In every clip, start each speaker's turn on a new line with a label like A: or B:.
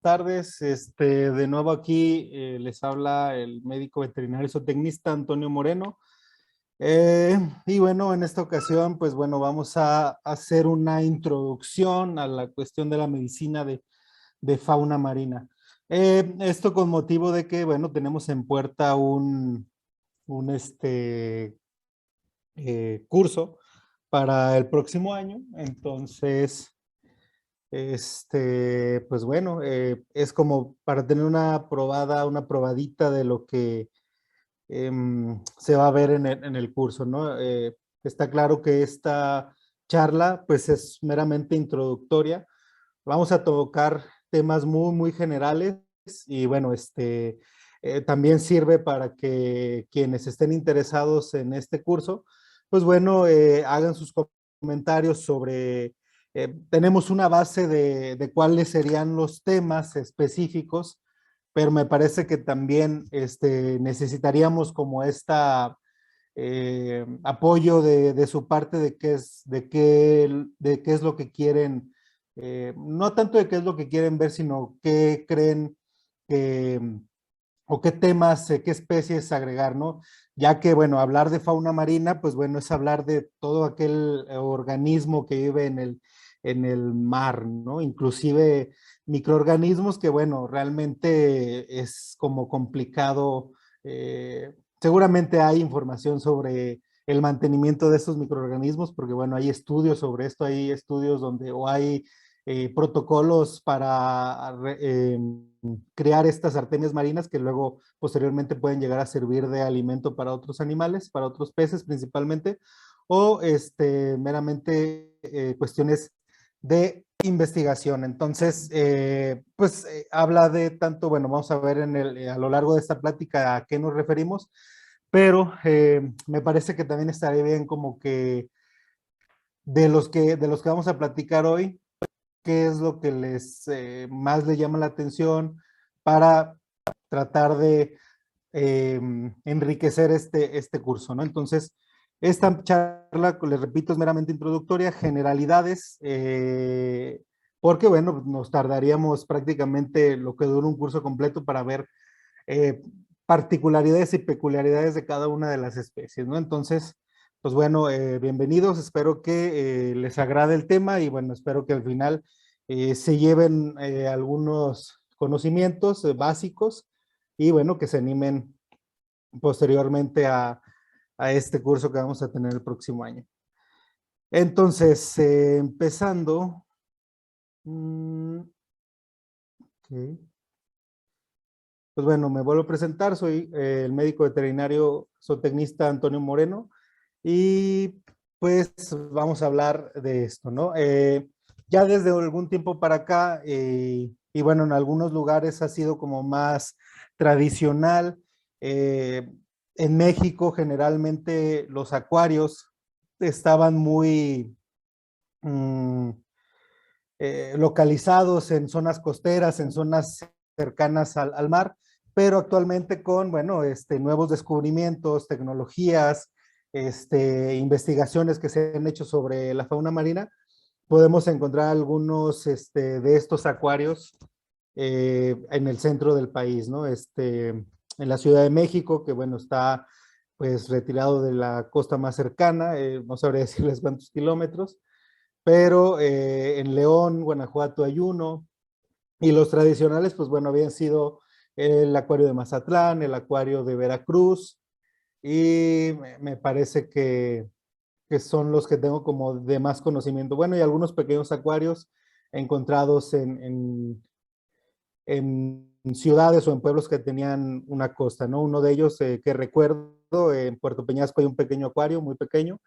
A: tardes. De nuevo aquí les habla el médico veterinario zootecnista Antonio Moreno. Y bueno, en esta ocasión, pues bueno, vamos a hacer una introducción a la cuestión de la medicina de fauna marina. Esto con motivo de que, bueno, tenemos en puerta un curso para el próximo año. Entonces, pues bueno, es como para tener una probada, una probadita de lo que se va a ver en el curso, ¿no? Está claro que esta charla, pues es meramente introductoria. Vamos a tocar temas muy generales y bueno, también sirve para que quienes estén interesados en este curso, pues bueno, hagan sus comentarios sobre, tenemos una base de cuáles serían los temas específicos, pero me parece que también necesitaríamos como apoyo de su parte de qué es lo que quieren, no tanto de qué es lo que quieren ver, sino qué creen que, o qué temas, qué especies agregar, ¿no? Ya que, bueno, hablar de fauna marina, pues bueno, es hablar de todo aquel organismo que vive en el mar, ¿no? Inclusive microorganismos que, bueno, realmente es como complicado. Seguramente hay información sobre el mantenimiento de estos microorganismos, porque bueno, hay estudios sobre esto, hay estudios donde, o hay protocolos para crear estas artemias marinas que luego posteriormente pueden llegar a servir de alimento para otros animales, para otros peces principalmente, o meramente cuestiones de investigación. Entonces, pues habla de tanto, bueno, vamos a ver a lo largo de esta plática a qué nos referimos, pero me parece que también estaría bien como que de los que vamos a platicar hoy, qué es lo que más les llama la atención para tratar de enriquecer este curso, ¿no? Entonces, esta charla, les repito, es meramente introductoria, generalidades, porque, bueno, nos tardaríamos prácticamente lo que dura un curso completo para ver eh, particularidades y peculiaridades de cada una de las especies, ¿no? Entonces, pues bueno, bienvenidos, espero que les agrade el tema y bueno, espero que al final se lleven algunos conocimientos básicos y bueno, que se animen posteriormente a este curso que vamos a tener el próximo año. Entonces, empezando, okay. Pues bueno, me vuelvo a presentar, soy el médico veterinario zootecnista Antonio Moreno y pues vamos a hablar de esto, ¿no? Ya desde algún tiempo para acá, y bueno, en algunos lugares ha sido como más tradicional. En México generalmente los acuarios estaban muy mm, localizados en zonas costeras, en zonas cercanas al mar, pero actualmente con, bueno, nuevos descubrimientos, tecnologías, investigaciones que se han hecho sobre la fauna marina, podemos encontrar algunos de estos acuarios en el centro del país, ¿no? En la Ciudad de México, que bueno, está pues retirado de la costa más cercana, no sabría decirles cuántos kilómetros, pero en León, Guanajuato hay uno, y los tradicionales, pues bueno, habían sido el acuario de Mazatlán, el acuario de Veracruz, y me parece que son los que tengo como de más conocimiento. Bueno, y algunos pequeños acuarios encontrados en ciudades o en pueblos que tenían una costa, ¿no? Uno de ellos que recuerdo, en Puerto Peñasco hay un pequeño acuario, muy pequeño,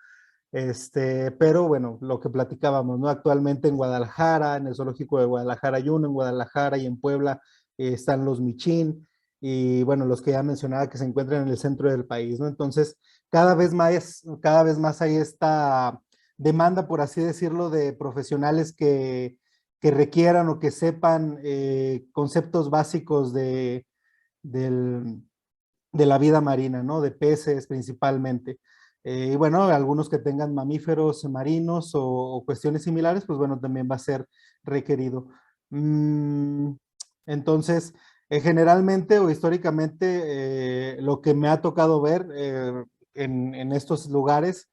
A: pero bueno, lo que platicábamos, ¿no? Actualmente en Guadalajara, en el zoológico de Guadalajara hay uno, en Guadalajara y en Puebla están los Michín, y bueno, los que ya mencionaba que se encuentran en el centro del país, ¿no? Entonces, cada vez más hay esta demanda, por así decirlo, de profesionales que requieran o que sepan conceptos básicos del, de la vida marina, ¿no? De peces principalmente. Y bueno, algunos que tengan mamíferos marinos o cuestiones similares, pues bueno, también va a ser requerido. Mm, Entonces, generalmente o históricamente, lo que me ha tocado ver en estos lugares,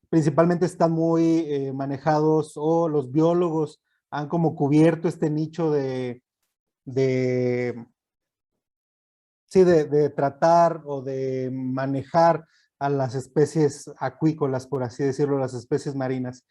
A: principalmente están muy manejados o los biólogos han como cubierto este nicho de sí, de tratar o de manejar a las especies acuícolas, por así decirlo, las especies marinas.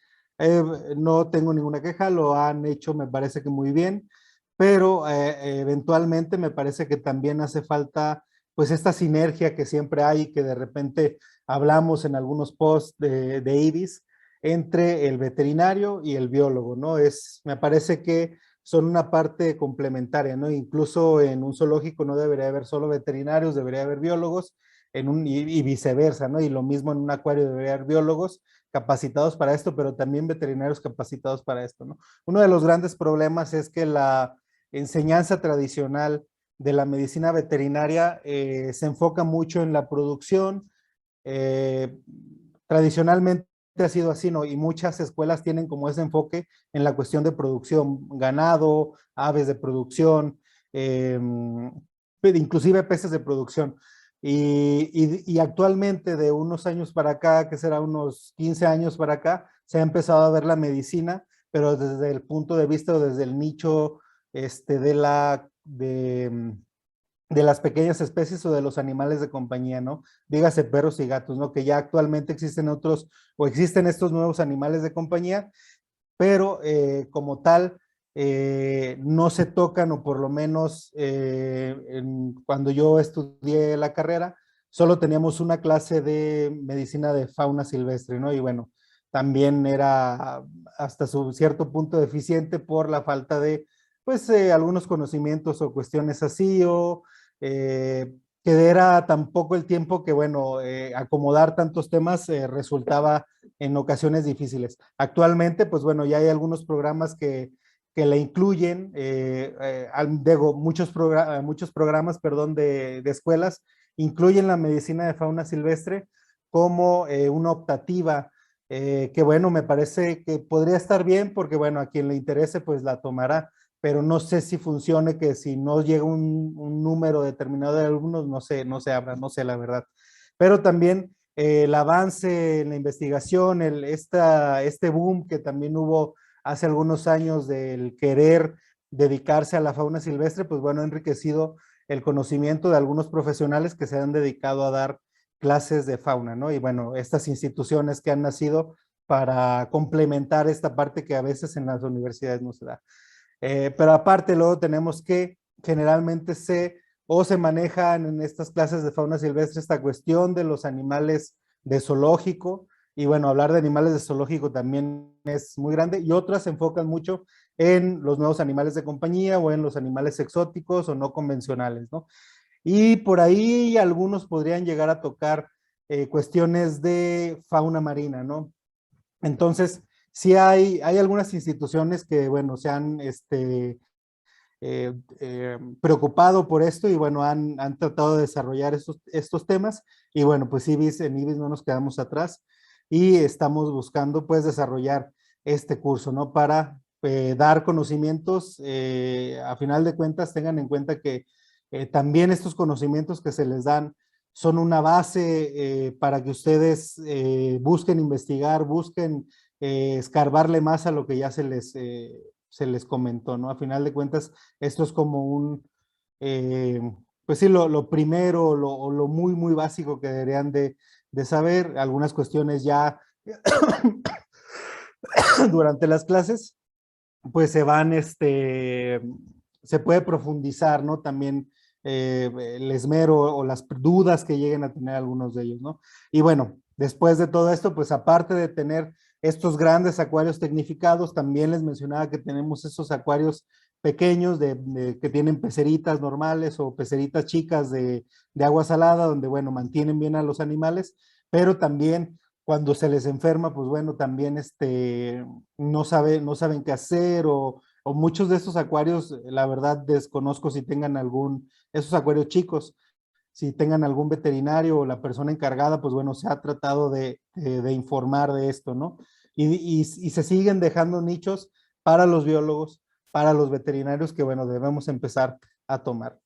A: No tengo ninguna queja, lo han hecho, me parece que muy bien, pero eventualmente me parece que también hace falta pues esta sinergia que siempre hay y que de repente hablamos en algunos posts de IBIS entre el veterinario y el biólogo, ¿no? Me parece que son una parte complementaria, ¿no? Incluso en un zoológico no debería haber solo veterinarios, debería haber biólogos y viceversa, ¿no? Y lo mismo en un acuario debería haber biólogos capacitados para esto, pero también veterinarios capacitados para esto, ¿no? Uno de los grandes problemas es que la enseñanza tradicional de la medicina veterinaria se enfoca mucho en la producción, eh, tradicionalmente ha sido así, ¿no? Y muchas escuelas tienen como ese enfoque en la cuestión de producción, ganado, aves de producción, inclusive peces de producción. Y actualmente de unos años para acá, que será unos 15 años para acá, se ha empezado a ver la medicina, pero desde el punto de vista o desde el nicho de las pequeñas especies o de los animales de compañía, ¿no? Dígase perros y gatos, ¿no? Que ya actualmente existen otros o existen estos nuevos animales de compañía, pero como tal no se tocan o por lo menos cuando yo estudié la carrera, solo teníamos una clase de medicina de fauna silvestre, ¿no? Y bueno, también era hasta su cierto punto deficiente por la falta de, pues, algunos conocimientos o cuestiones así, o eh, que era tampoco el tiempo que, bueno, acomodar tantos temas resultaba en ocasiones difíciles. Actualmente, pues bueno, ya hay algunos programas que le incluyen, digo, muchos programas, perdón, de escuelas, incluyen la medicina de fauna silvestre como una optativa, que bueno, me parece que podría estar bien porque bueno, a quien le interese pues la tomará, pero no sé si funcione, que si no llega un número determinado de alumnos, no se abra, no sé la verdad. Pero también el avance en la investigación, este boom que también hubo hace algunos años del querer dedicarse a la fauna silvestre, pues bueno, ha enriquecido el conocimiento de algunos profesionales que se han dedicado a dar clases de fauna, ¿no? Y bueno, estas instituciones que han nacido para complementar esta parte que a veces en las universidades no se da. Pero aparte luego tenemos que generalmente se manejan en estas clases de fauna silvestre esta cuestión de los animales de zoológico, y bueno, hablar de animales de zoológico también es muy grande, y otras se enfocan mucho en los nuevos animales de compañía o en los animales exóticos o no convencionales, ¿no? Y por ahí algunos podrían llegar a tocar cuestiones de fauna marina, ¿no? Entonces, sí hay algunas instituciones que, bueno, se han preocupado por esto y, bueno, han tratado de desarrollar estos temas. Y, bueno, pues en IBIS no nos quedamos atrás y estamos buscando, pues, desarrollar este curso, ¿no? Para dar conocimientos, a final de cuentas, tengan en cuenta que también estos conocimientos que se les dan son una base para que ustedes busquen investigar, busquen escarbarle más a lo que ya se les comentó, ¿no? A final de cuentas, esto es como eh, pues sí, lo primero o lo muy, muy básico que deberían de saber. Algunas cuestiones ya durante las clases, pues se puede profundizar, ¿no? También el esmero o las dudas que lleguen a tener algunos de ellos, ¿no? Y bueno, después de todo esto, pues aparte de tener estos grandes acuarios tecnificados, también les mencionaba que tenemos esos acuarios pequeños que tienen peceritas normales o peceritas chicas de agua salada, donde, bueno, mantienen bien a los animales, pero también cuando se les enferma, pues bueno, también no saben qué hacer, o muchos de estos acuarios, la verdad desconozco si tengan esos acuarios chicos, si tengan algún veterinario o la persona encargada, pues bueno, se ha tratado de informar de esto, ¿no? Y se siguen dejando nichos para los biólogos, para los veterinarios que, bueno, debemos empezar a tomar.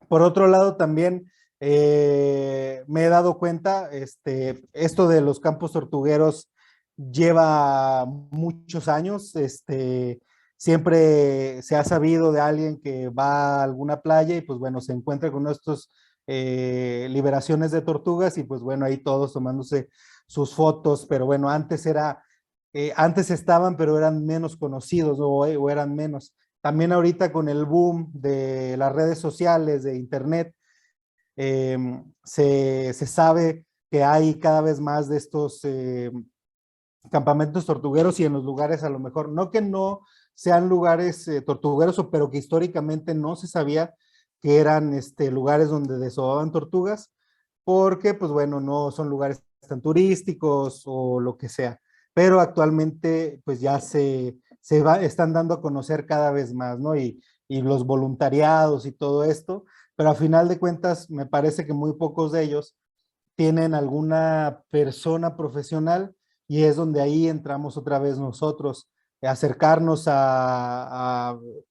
A: Por otro lado, también me he dado cuenta, esto de los campos tortugueros lleva muchos años, siempre se ha sabido de alguien que va a alguna playa y pues bueno, se encuentra con estos liberaciones de tortugas y pues bueno, ahí todos tomándose sus fotos, pero bueno, antes estaban, pero eran menos conocidos o eran menos. También ahorita con el boom de las redes sociales, de internet, se sabe que hay cada vez más de estos campamentos tortugueros y en los lugares a lo mejor, no que no sean lugares tortugueros, pero que históricamente no se sabía que eran lugares donde desovaban tortugas, porque pues bueno, no son lugares tan turísticos o lo que sea, pero actualmente pues ya están dando a conocer cada vez más, ¿no? Y los voluntariados y todo esto, pero a final de cuentas me parece que muy pocos de ellos tienen alguna persona profesional y es donde ahí entramos otra vez nosotros, acercarnos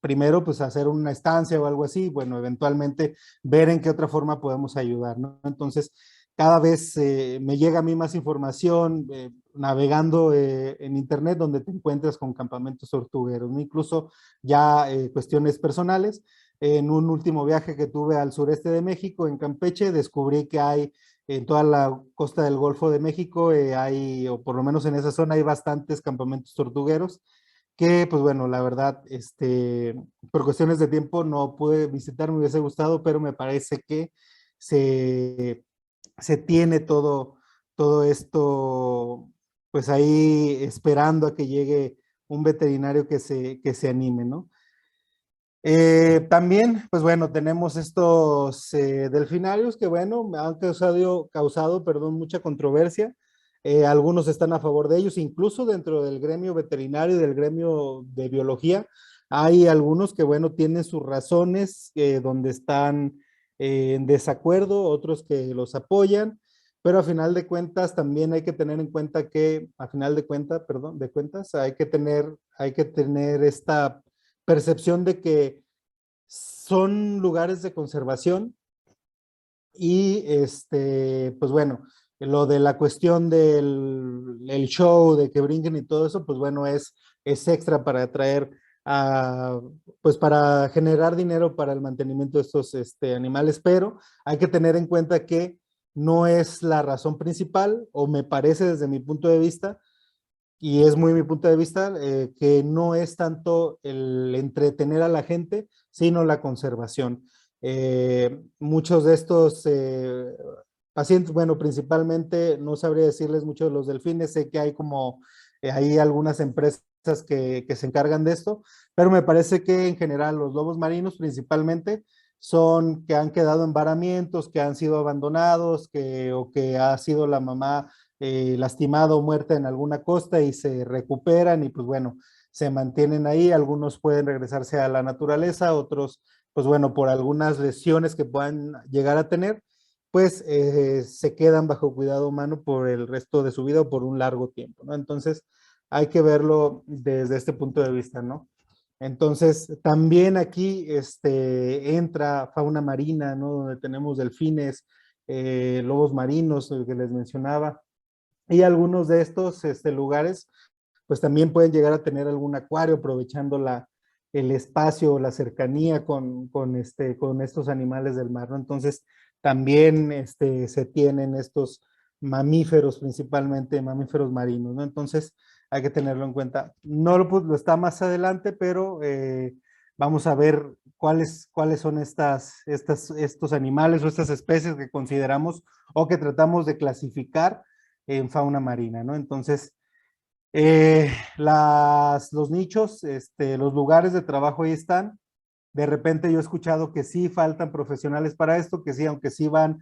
A: primero pues hacer una estancia o algo así, bueno, eventualmente ver en qué otra forma podemos ayudar, ¿no? Entonces, cada vez me llega a mí más información navegando en internet donde te encuentras con campamentos tortugueros, ¿no? Incluso ya cuestiones personales. En un último viaje que tuve al sureste de México, en Campeche, descubrí que hay en toda la costa del Golfo de México hay, o por lo menos en esa zona, hay bastantes campamentos tortugueros que, pues bueno, la verdad, por cuestiones de tiempo no pude visitar, me hubiese gustado, pero me parece que se, se tiene todo esto, pues ahí esperando a que llegue un veterinario que se anime, ¿no? También, pues bueno, tenemos estos delfinarios que, bueno, han causado, perdón, mucha controversia. Algunos están a favor de ellos, incluso dentro del gremio veterinario y del gremio de biología. Hay algunos que, bueno, tienen sus razones donde están en desacuerdo, otros que los apoyan, pero a final de cuentas también hay que tener en cuenta que, a final de cuentas, perdón, de cuentas, hay que tener esta percepción de que son lugares de conservación y pues bueno, lo de la cuestión del el show, de que brinquen y todo eso, pues bueno, es extra para atraer pues para generar dinero para el mantenimiento de estos animales, pero hay que tener en cuenta que no es la razón principal, o me parece desde mi punto de vista, y es muy mi punto de vista, que no es tanto el entretener a la gente, sino la conservación. Muchos de estos pacientes, bueno, principalmente, no sabría decirles mucho de los delfines, sé que hay como, hay algunas empresas que se encargan de esto, pero me parece que en general los lobos marinos principalmente son que han quedado en varamientos, que han sido abandonados, o que ha sido la mamá lastimada o muerta en alguna costa y se recuperan y pues bueno, se mantienen ahí. Algunos pueden regresarse a la naturaleza, otros pues bueno, por algunas lesiones que puedan llegar a tener, pues se quedan bajo cuidado humano por el resto de su vida o por un largo tiempo, ¿no? Entonces hay que verlo desde este punto de vista, ¿no? Entonces, también aquí entra fauna marina, ¿no? Donde tenemos delfines, lobos marinos, el que les mencionaba, y algunos de estos lugares, pues también pueden llegar a tener algún acuario aprovechando el espacio o la cercanía con estos animales del mar, ¿no? Entonces, también se tienen estos mamíferos, principalmente mamíferos marinos, ¿no? Entonces, hay que tenerlo en cuenta. No lo está más adelante, pero vamos a ver cuáles son estos animales o estas especies que consideramos o que tratamos de clasificar en fauna marina, ¿no? Entonces, los nichos, los lugares de trabajo ahí están. De repente yo he escuchado que sí faltan profesionales para esto, que sí, aunque sí van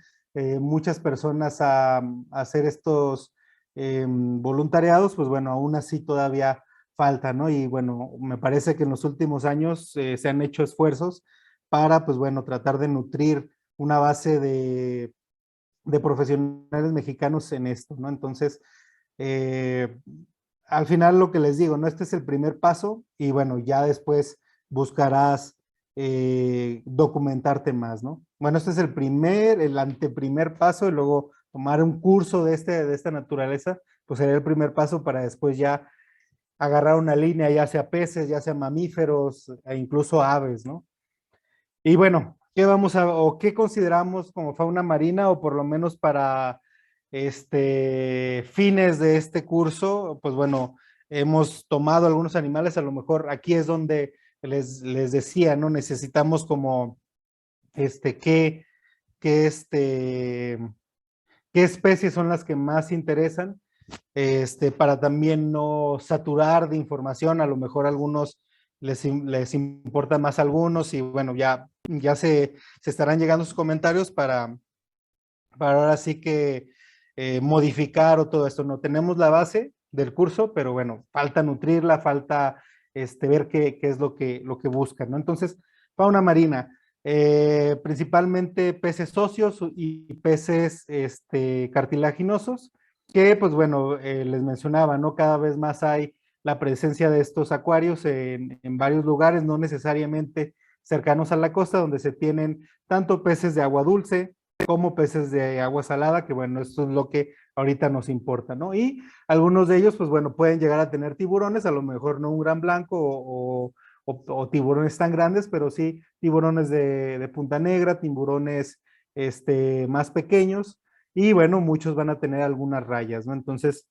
A: muchas personas a hacer estos voluntariados, pues bueno, aún así todavía falta, ¿no? Y bueno, me parece que en los últimos años se han hecho esfuerzos para, pues bueno, tratar de nutrir una base de profesionales mexicanos en esto, ¿no? Entonces, eh, al final lo que les digo, ¿no? Este es el primer paso y bueno, ya después buscarás documentarte más, ¿no? Bueno, este es el anteprimer paso, y luego tomar un curso de esta naturaleza, pues sería el primer paso para después ya agarrar una línea, ya sea peces, ya sea mamíferos, e incluso aves, ¿no? Y bueno, o qué consideramos como fauna marina, o por lo menos para fines de este curso? Pues bueno, hemos tomado algunos animales, a lo mejor aquí es donde les decía, ¿no? Necesitamos como, este, qué, qué, este, qué especies son las que más interesan, para también no saturar de información. A lo mejor a algunos les importa más a algunos, y bueno, ya se estarán llegando sus comentarios para ahora sí que modificar o todo esto. No tenemos la base del curso, pero bueno, falta nutrirla, falta ver qué es lo que buscan, ¿no? Entonces, fauna marina, principalmente peces óseos y peces cartilaginosos, que pues bueno, les mencionaba, ¿no? Cada vez más hay la presencia de estos acuarios en varios lugares, no necesariamente cercanos a la costa, donde se tienen tanto peces de agua dulce como peces de agua salada, que bueno, esto es lo que ahorita nos importa, ¿no? Y algunos de ellos, pues bueno, pueden llegar a tener tiburones, a lo mejor no un gran blanco o tiburones tan grandes, pero sí tiburones de punta negra, tiburones más pequeños, y bueno, muchos van a tener algunas rayas, ¿no? Entonces,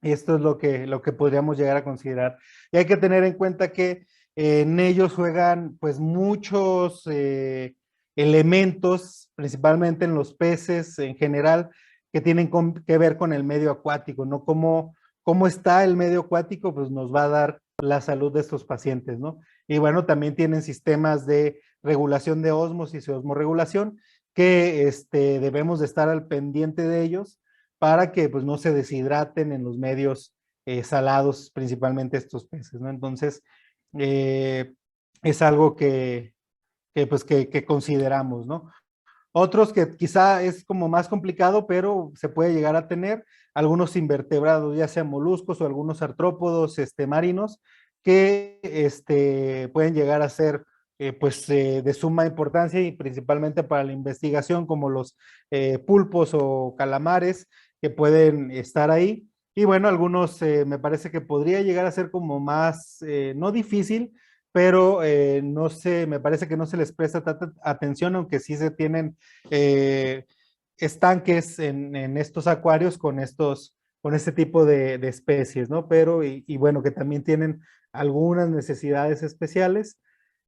A: esto es lo que podríamos llegar a considerar. Y hay que tener en cuenta que en ellos juegan pues muchos elementos, principalmente en los peces en general, que tienen que ver con el medio acuático, ¿no? Cómo está el medio acuático, pues nos va a dar la salud de estos pacientes, ¿no? Y bueno, también tienen sistemas de regulación de osmosis y osmorregulación, que debemos de estar al pendiente de ellos para que pues no se deshidraten en los medios salados, principalmente estos peces, ¿no? Entonces, eh, es algo que consideramos, ¿no? Otros que quizá es como más complicado, pero se puede llegar a tener algunos invertebrados, ya sean moluscos o algunos artrópodos marinos, que pueden llegar a ser de suma importancia, y principalmente para la investigación, como los pulpos o calamares que pueden estar ahí. Y bueno, algunos me parece que podría llegar a ser como más, no difícil, pero no sé, me parece que no se les presta tanta atención, aunque sí se tienen eh, estanques en estos acuarios con este tipo de especies, ¿no? Pero, y bueno, que también tienen algunas necesidades especiales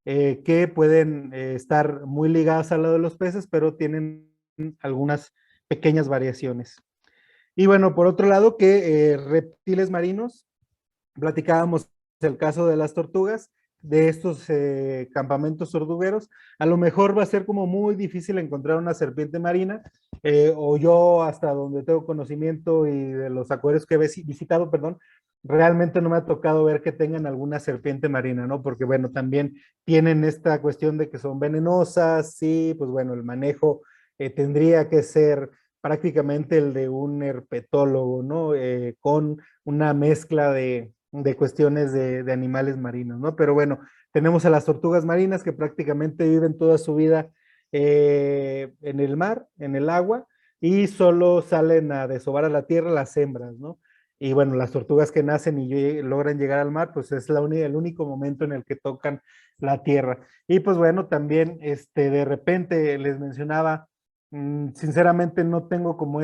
A: que pueden estar muy ligadas al lado de los peces, pero tienen algunas pequeñas variaciones. Y bueno, por otro lado, que reptiles marinos, platicábamos el caso de las tortugas, de estos campamentos tortugueros. A lo mejor va a ser como muy difícil encontrar una serpiente marina, o yo hasta donde tengo conocimiento y de los acuarios que he visitado, perdón, realmente no me ha tocado ver que tengan alguna serpiente marina, ¿no? Porque bueno, también tienen esta cuestión de que son venenosas, sí, pues bueno, el manejo tendría que ser prácticamente el de un herpetólogo, ¿no? Con una mezcla de cuestiones de animales marinos, ¿no? Pero bueno, tenemos a las tortugas marinas que prácticamente viven toda su vida en el mar, en el agua, y solo salen a desovar a la tierra las hembras, ¿no? Y bueno, las tortugas que nacen y logran llegar al mar, pues es el único momento en el que tocan la tierra. Y pues bueno, también de repente les mencionaba, sinceramente no tengo como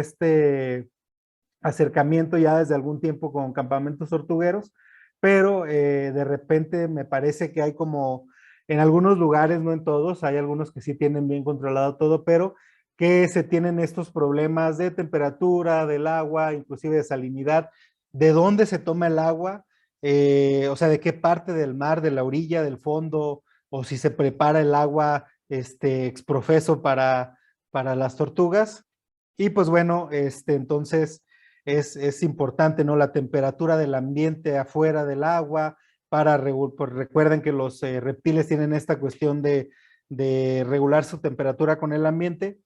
A: acercamiento ya desde algún tiempo con campamentos tortugueros, pero de repente me parece que hay como en algunos lugares, no en todos, hay algunos que sí tienen bien controlado todo, pero que se tienen estos problemas de temperatura del agua, inclusive de salinidad, de dónde se toma el agua, o sea, de qué parte del mar, de la orilla, del fondo, o si se prepara el agua exprofeso para las tortugas. Y pues bueno, entonces es importante, ¿no? La temperatura del ambiente afuera del agua, pues recuerden que los reptiles tienen esta cuestión de regular su temperatura con el ambiente,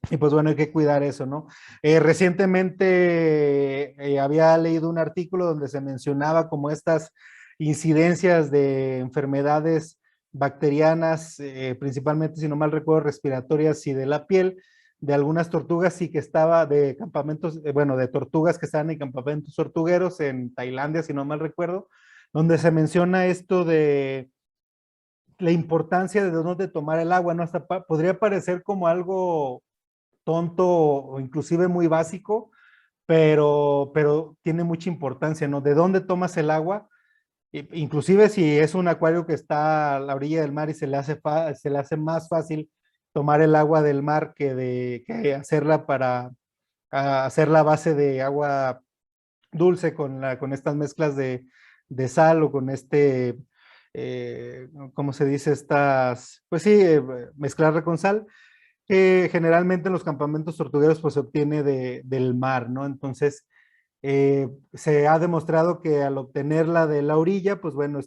A: y pues bueno, hay que cuidar eso, ¿no? Recientemente había leído un artículo donde se mencionaba como estas incidencias de enfermedades bacterianas, principalmente, si no mal recuerdo, respiratorias y de la piel, de algunas tortugas y que estaba de campamentos, bueno, de tortugas que estaban en campamentos tortugueros en Tailandia, si no mal recuerdo, donde se menciona esto de la importancia de dónde tomar el agua, ¿no? Hasta podría parecer como algo tonto o inclusive muy básico, pero tiene mucha importancia, ¿no? De dónde tomas el agua, inclusive si es un acuario que está a la orilla del mar y se le hace más fácil tomar el agua del mar que hacerla para hacer la base de agua dulce con estas mezclas de sal o con ¿cómo se dice? Pues sí, mezclarla con sal, que generalmente en los campamentos tortugueros pues se obtiene del mar, ¿no? Entonces, se ha demostrado que al obtenerla de la orilla, pues bueno,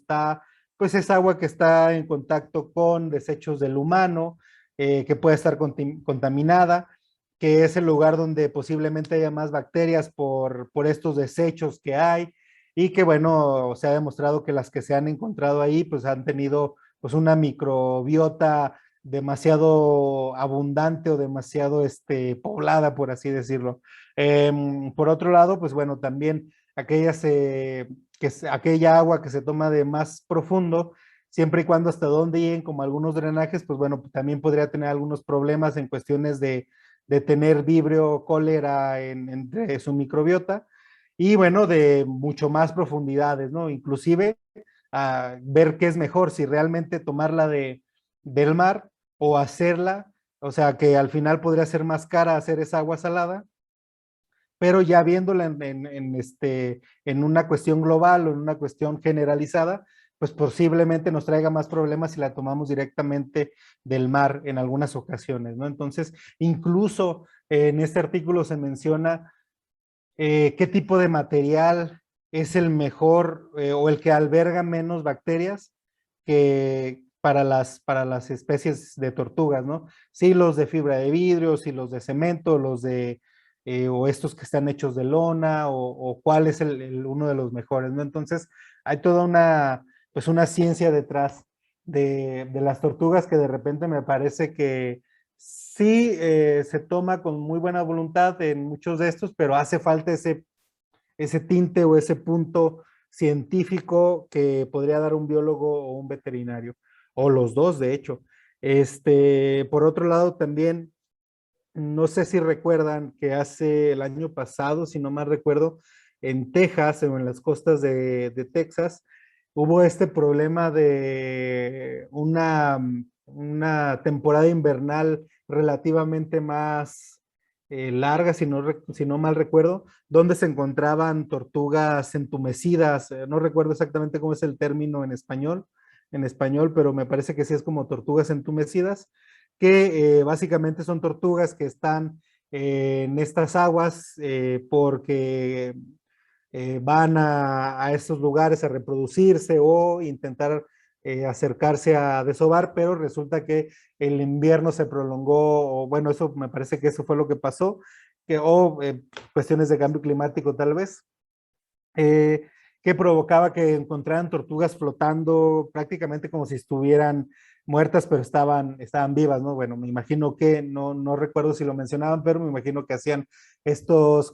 A: pues es agua que está en contacto con desechos del humano, que puede estar contaminada, que es el lugar donde posiblemente haya más bacterias por estos desechos que hay, y que bueno, se ha demostrado que las que se han encontrado ahí, pues han tenido pues una microbiota demasiado abundante o demasiado poblada, por así decirlo. Por otro lado, pues bueno, también aquella agua que se toma de más profundo, siempre y cuando hasta donde lleguen como algunos drenajes, pues bueno, también podría tener algunos problemas en cuestiones de tener vibrio, cólera entre su microbiota, y bueno, de mucho más profundidades, ¿no? Inclusive a ver qué es mejor, si realmente tomarla del mar o hacerla, o sea, que al final podría ser más cara hacer esa agua salada, pero ya viéndola en una cuestión global o en una cuestión generalizada, pues posiblemente nos traiga más problemas si la tomamos directamente del mar en algunas ocasiones, ¿no? Entonces, incluso en este artículo se menciona qué tipo de material es el mejor o el que alberga menos bacterias que para las especies de tortugas, ¿no? Sí, los de fibra de vidrio, sí, los de cemento, o estos que están hechos de lona, o cuál es uno de los mejores, ¿no? Entonces, hay toda pues una ciencia detrás de las tortugas que de repente me parece que sí, se toma con muy buena voluntad en muchos de estos, pero hace falta ese tinte o ese punto científico que podría dar un biólogo o un veterinario, o los dos, de hecho. Por otro lado, también, no sé si recuerdan que hace el año pasado, si no mal recuerdo, en Texas o en las costas de Texas, hubo este problema de una temporada invernal relativamente más larga, si no mal recuerdo, donde se encontraban tortugas entumecidas. No recuerdo exactamente cómo es el término en español, pero me parece que sí es como tortugas entumecidas, que básicamente son tortugas que están en estas aguas porque van a estos lugares a reproducirse o intentar acercarse a desovar, pero resulta que el invierno se prolongó, o bueno, eso me parece que eso fue lo que pasó, o cuestiones de cambio climático tal vez, eh, que provocaba que encontraran tortugas flotando prácticamente como si estuvieran muertas, pero estaban vivas, ¿no? Bueno, me imagino que, no recuerdo si lo mencionaban, pero me imagino que hacían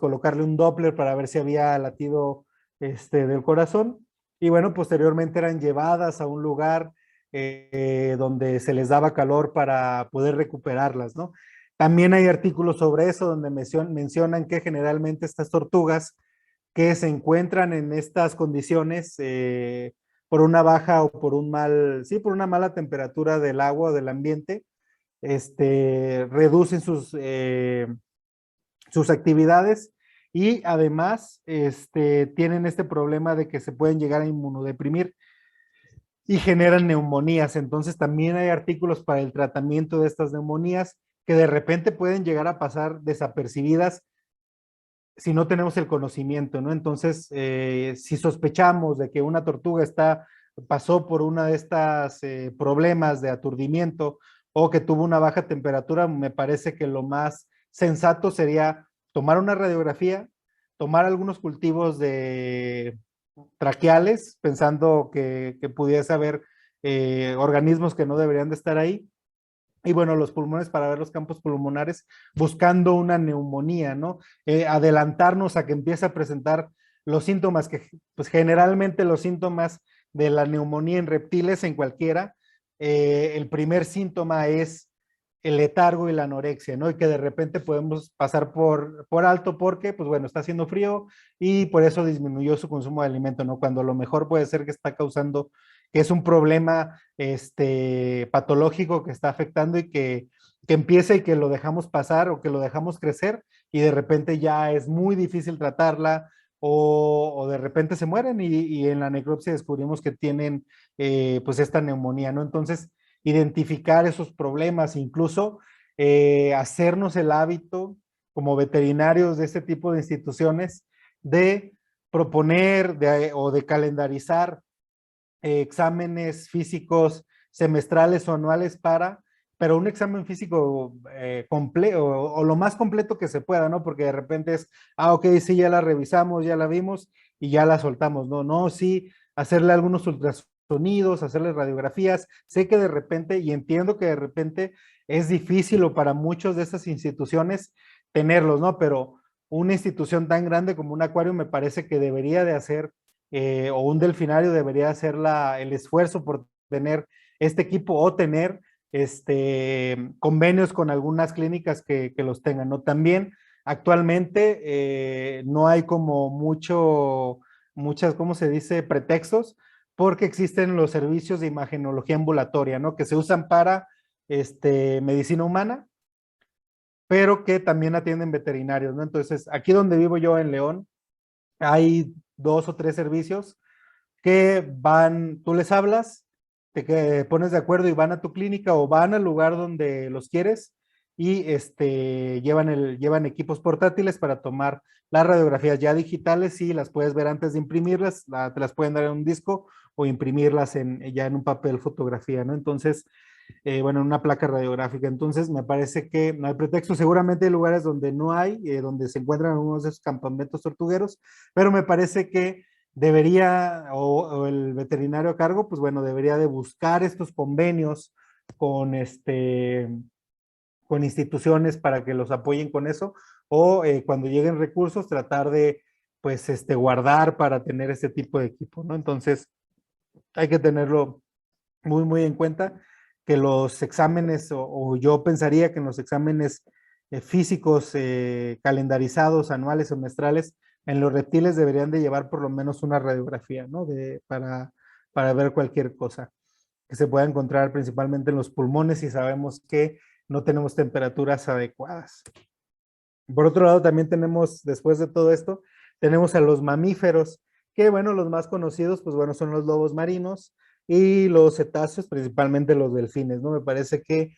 A: colocarle un Doppler para ver si había latido del corazón, y bueno, posteriormente eran llevadas a un lugar donde se les daba calor para poder recuperarlas, ¿no? También hay artículos sobre eso donde mencionan que generalmente estas tortugas que se encuentran en estas condiciones por una baja o sí, por una mala temperatura del agua o del ambiente, reducen sus actividades, y además tienen este problema de que se pueden llegar a inmunodeprimir y generan neumonías. Entonces también hay artículos para el tratamiento de estas neumonías que de repente pueden llegar a pasar desapercibidas si no tenemos el conocimiento, ¿no? Entonces, si sospechamos de que una tortuga pasó por una de estas problemas de aturdimiento o que tuvo una baja temperatura, me parece que lo más sensato sería tomar una radiografía, tomar algunos cultivos traqueales, pensando que pudiese haber organismos que no deberían de estar ahí. Y bueno, los pulmones para ver los campos pulmonares buscando una neumonía, ¿no? Adelantarnos a que empiece a presentar los síntomas que, pues generalmente los síntomas de la neumonía en reptiles, en cualquiera, el primer síntoma es el letargo y la anorexia, ¿no? Y que de repente podemos pasar por alto porque, pues bueno, está haciendo frío y por eso disminuyó su consumo de alimento, ¿no? Cuando a lo mejor puede ser que está causando, que es un problema patológico que está afectando y que empieza y que lo dejamos pasar o que lo dejamos crecer y de repente ya es muy difícil tratarla o de repente se mueren y en la necropsia descubrimos que tienen pues esta neumonía, ¿no? Entonces, identificar esos problemas, incluso hacernos el hábito como veterinarios de este tipo de instituciones de proponer o de calendarizar exámenes físicos semestrales o anuales pero un examen físico completo o lo más completo que se pueda, ¿no? Porque de repente es, ok, sí, ya la revisamos, ya la vimos y ya la soltamos, ¿no? No, sí, hacerle algunos ultrasonidos, hacerle radiografías. Sé que de repente, y entiendo que de repente es difícil o para muchos de estas instituciones tenerlos, ¿no? Pero una institución tan grande como un acuario me parece que debería de hacer o un delfinario debería hacer el esfuerzo por tener este equipo o tener convenios con algunas clínicas que los tengan, ¿no? También actualmente no hay como muchas, ¿cómo se dice?, pretextos, porque existen los servicios de imagenología ambulatoria, ¿no? Que se usan para medicina humana, pero que también atienden veterinarios, ¿no? Entonces, aquí donde vivo yo en León, hay 2 o 3 servicios que van, tú les hablas, te pones de acuerdo y van a tu clínica o van al lugar donde los quieres y llevan equipos portátiles para tomar las radiografías ya digitales y las puedes ver antes de imprimirlas, te las pueden dar en un disco o imprimirlas ya en un papel fotografía, ¿no? Entonces, bueno, en una placa radiográfica. Entonces, me parece que no hay pretexto. Seguramente hay lugares donde no hay, donde se encuentran algunos de esos campamentos tortugueros, pero me parece que debería, o el veterinario a cargo, pues bueno, debería de buscar estos convenios con, con instituciones para que los apoyen con eso, o cuando lleguen recursos, tratar de, pues, guardar para tener este tipo de equipo, ¿no? Entonces, hay que tenerlo muy, muy en cuenta que los exámenes, o yo pensaría que en los exámenes físicos calendarizados, anuales, semestrales, en los reptiles deberían de llevar por lo menos una radiografía, ¿no? Para ver cualquier cosa que se pueda encontrar principalmente en los pulmones si sabemos que no tenemos temperaturas adecuadas. Por otro lado, también tenemos, después de todo esto, tenemos a los mamíferos, que bueno, los más conocidos, pues bueno, son los lobos marinos y los cetáceos, principalmente los delfines, ¿no? Me parece que,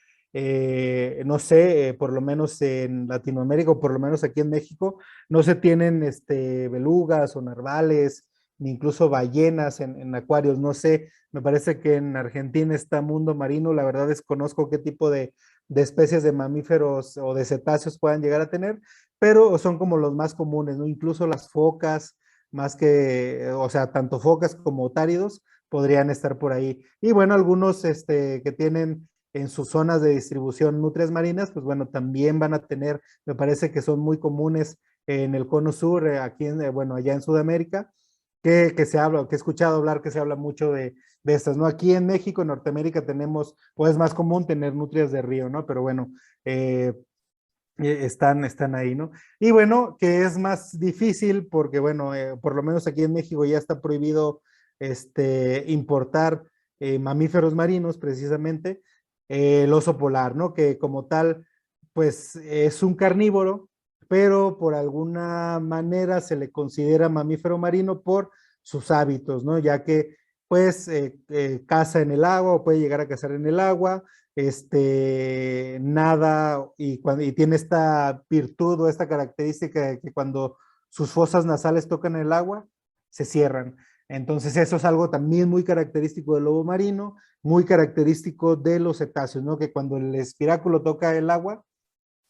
A: no sé, por lo menos en Latinoamérica, o por lo menos aquí en México, no se tienen belugas o narvales, ni incluso ballenas en acuarios, no sé, me parece que en Argentina está Mundo Marino, la verdad desconozco qué tipo de especies de mamíferos o de cetáceos puedan llegar a tener, pero son como los más comunes, ¿no? Incluso las focas, más que, o sea, tanto focas como otáridos podrían estar por ahí. Y bueno, algunos que tienen en sus zonas de distribución nutrias marinas, pues bueno, también van a tener, me parece que son muy comunes en el cono sur, aquí bueno, allá en Sudamérica, que se habla, que he escuchado hablar que se habla mucho de estas, ¿no? Aquí en México, en Norteamérica, tenemos, pues es más común tener nutrias de río, ¿no? Pero bueno, están ahí, ¿no? Y bueno, que es más difícil porque, bueno, por lo menos aquí en México ya está prohibido importar mamíferos marinos, precisamente, el oso polar, ¿no? Que como tal, pues es un carnívoro, pero por alguna manera se le considera mamífero marino por sus hábitos, ¿no? Ya que, pues, caza en el agua o puede llegar a cazar en el agua, nada y tiene esta virtud o esta característica de que cuando sus fosas nasales tocan el agua, se cierran. Entonces eso es algo también muy característico del lobo marino, muy característico de los cetáceos, ¿no? Que cuando el espiráculo toca el agua,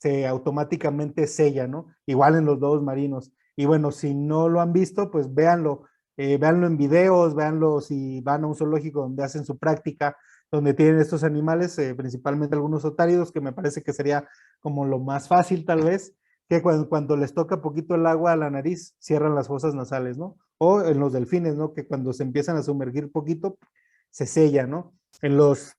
A: se automáticamente sella, ¿no? Igual en los lobos marinos. Y bueno, si no lo han visto, pues véanlo. véanlo en videos, véanlo si van a un zoológico donde hacen su práctica, donde tienen estos animales, principalmente algunos otáridos, que me parece que sería como lo más fácil tal vez, que cuando les toca poquito el agua a la nariz, cierran las fosas nasales, ¿no? O en los delfines, ¿no? Que cuando se empiezan a sumergir poquito, se sella, ¿no? En los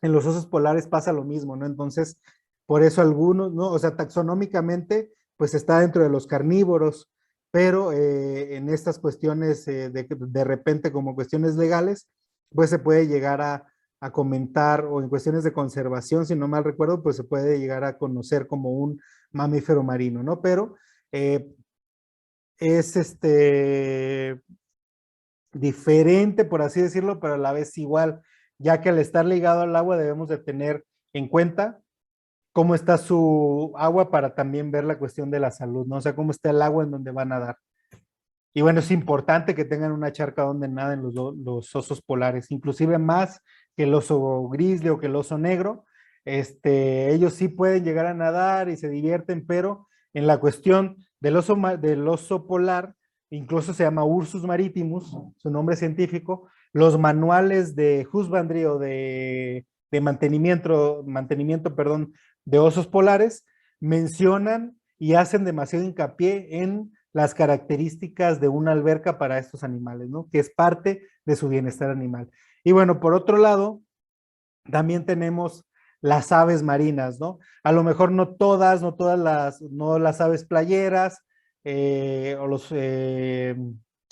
A: osos polares pasa lo mismo, ¿no? Entonces, por eso algunos, ¿no? O sea, taxonómicamente, pues está dentro de los carnívoros, pero en estas cuestiones de repente como cuestiones legales, pues se puede llegar a comentar, o en cuestiones de conservación, si no mal recuerdo, pues se puede llegar a conocer como un mamífero marino, ¿no? Pero eh, es diferente, por así decirlo, pero a la vez igual, ya que al estar ligado al agua debemos de tener en cuenta cómo está su agua para también ver la cuestión de la salud, ¿no? O sea, cómo está el agua en donde van a nadar. Y bueno, es importante que tengan una charca donde naden los osos polares, inclusive más que el oso grizzly o que el oso negro. Ellos sí pueden llegar a nadar y se divierten, pero en la cuestión del oso polar, incluso se llama Ursus maritimus, su nombre científico, los manuales de husbandry o de mantenimiento, perdón, de osos polares mencionan y hacen demasiado hincapié en las características de una alberca para estos animales, ¿no? Que es parte de su bienestar animal. Y bueno, por otro lado, también tenemos las aves marinas, ¿no? A lo mejor no las aves playeras,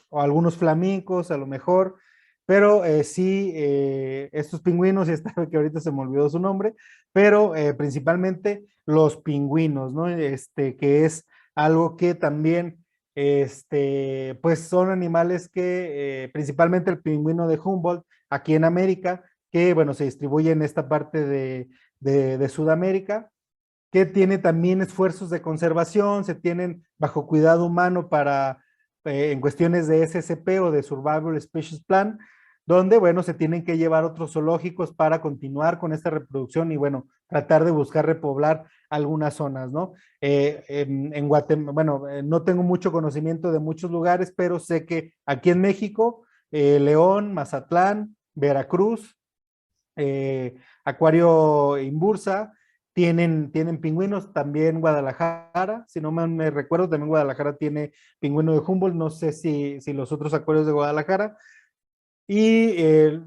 A: o algunos flamencos, a lo mejor, pero sí estos pingüinos, y está que ahorita se me olvidó su nombre, pero principalmente los pingüinos, ¿no? Que es algo que también, pues son animales que, principalmente el pingüino de Humboldt, aquí en América, que, bueno, se distribuye en esta parte de Sudamérica, que tiene también esfuerzos de conservación, se tienen bajo cuidado humano en cuestiones de SSP o de Survival Species Plan, donde, bueno, se tienen que llevar otros zoológicos para continuar con esta reproducción y, bueno, tratar de buscar repoblar algunas zonas, ¿no? En Guatemala, bueno, no tengo mucho conocimiento de muchos lugares, pero sé que aquí en México, León, Mazatlán, Veracruz, Acuario Imbursa, tienen pingüinos, también Guadalajara, si no me recuerdo, también Guadalajara tiene pingüino de Humboldt, no sé si los otros acuarios de Guadalajara, y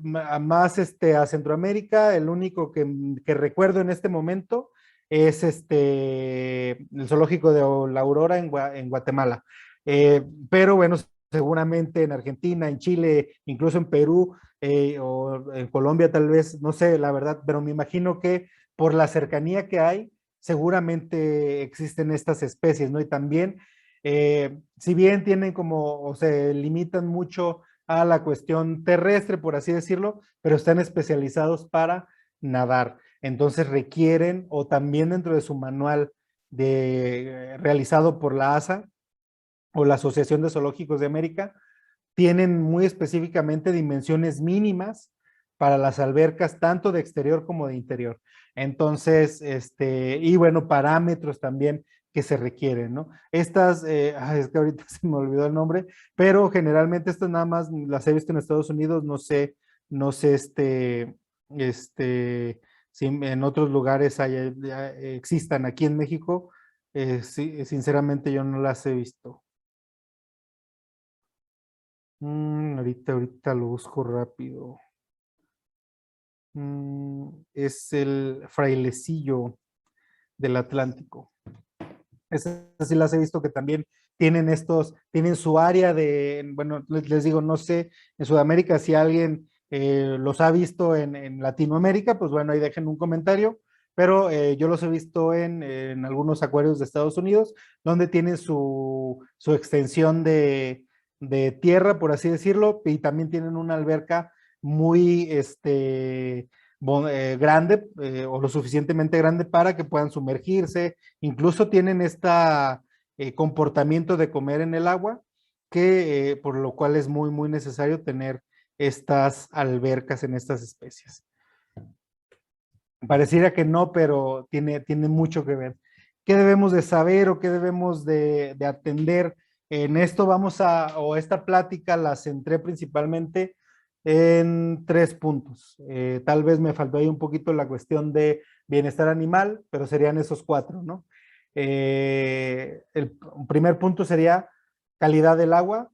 A: más a Centroamérica, el único que recuerdo en este momento es el zoológico de La Aurora en Guatemala. Pero bueno, seguramente en Argentina, en Chile, incluso en Perú o en Colombia tal vez, no sé la verdad, pero me imagino que por la cercanía que hay, seguramente existen estas especies, ¿no? Y también, si bien tienen como, o se limitan mucho a la cuestión terrestre, por así decirlo, pero están especializados para nadar. Entonces requieren, o también dentro de su manual realizado por la ASA o la Asociación de Zoológicos de América, tienen muy específicamente dimensiones mínimas para las albercas, tanto de exterior como de interior. Entonces, y bueno, parámetros también que se requieren, ¿no? Estas, es que ahorita se me olvidó el nombre, pero generalmente estas nada más las he visto en Estados Unidos, no sé, si en otros lugares existan. Aquí en México, sí, sinceramente yo no las he visto. Ahorita lo busco rápido. Es el frailecillo del Atlántico. Esas sí las he visto que también tienen su área bueno, les digo, no sé, en Sudamérica si alguien los ha visto en Latinoamérica, pues bueno, ahí dejen un comentario, pero yo los he visto en algunos acuarios de Estados Unidos, donde tienen su extensión de tierra, por así decirlo, y también tienen una alberca muy, grande, o lo suficientemente grande para que puedan sumergirse. Incluso tienen este comportamiento de comer en el agua, que por lo cual es muy, muy necesario tener estas albercas en estas especies. Pareciera que no, pero tiene mucho que ver. ¿Qué debemos de saber o qué debemos de atender En esto o esta plática la centré principalmente en 3 puntos. Tal vez me faltó ahí un poquito la cuestión de bienestar animal, pero serían esos 4, ¿no? El primer punto sería calidad del agua,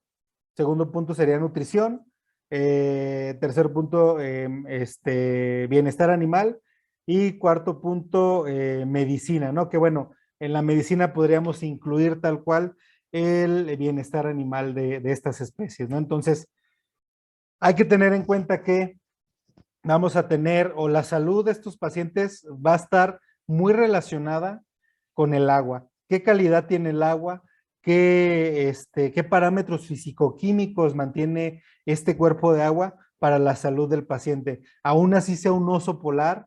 A: segundo punto sería nutrición, tercer punto, bienestar animal, y cuarto punto, medicina, ¿no? Que bueno, en la medicina podríamos incluir tal cual el bienestar animal de estas especies, ¿no? Entonces, hay que tener en cuenta que vamos a tener, o la salud de estos pacientes va a estar muy relacionada con el agua. ¿Qué calidad tiene el agua? ¿Qué parámetros fisicoquímicos mantiene este cuerpo de agua para la salud del paciente? Aún así sea un oso polar,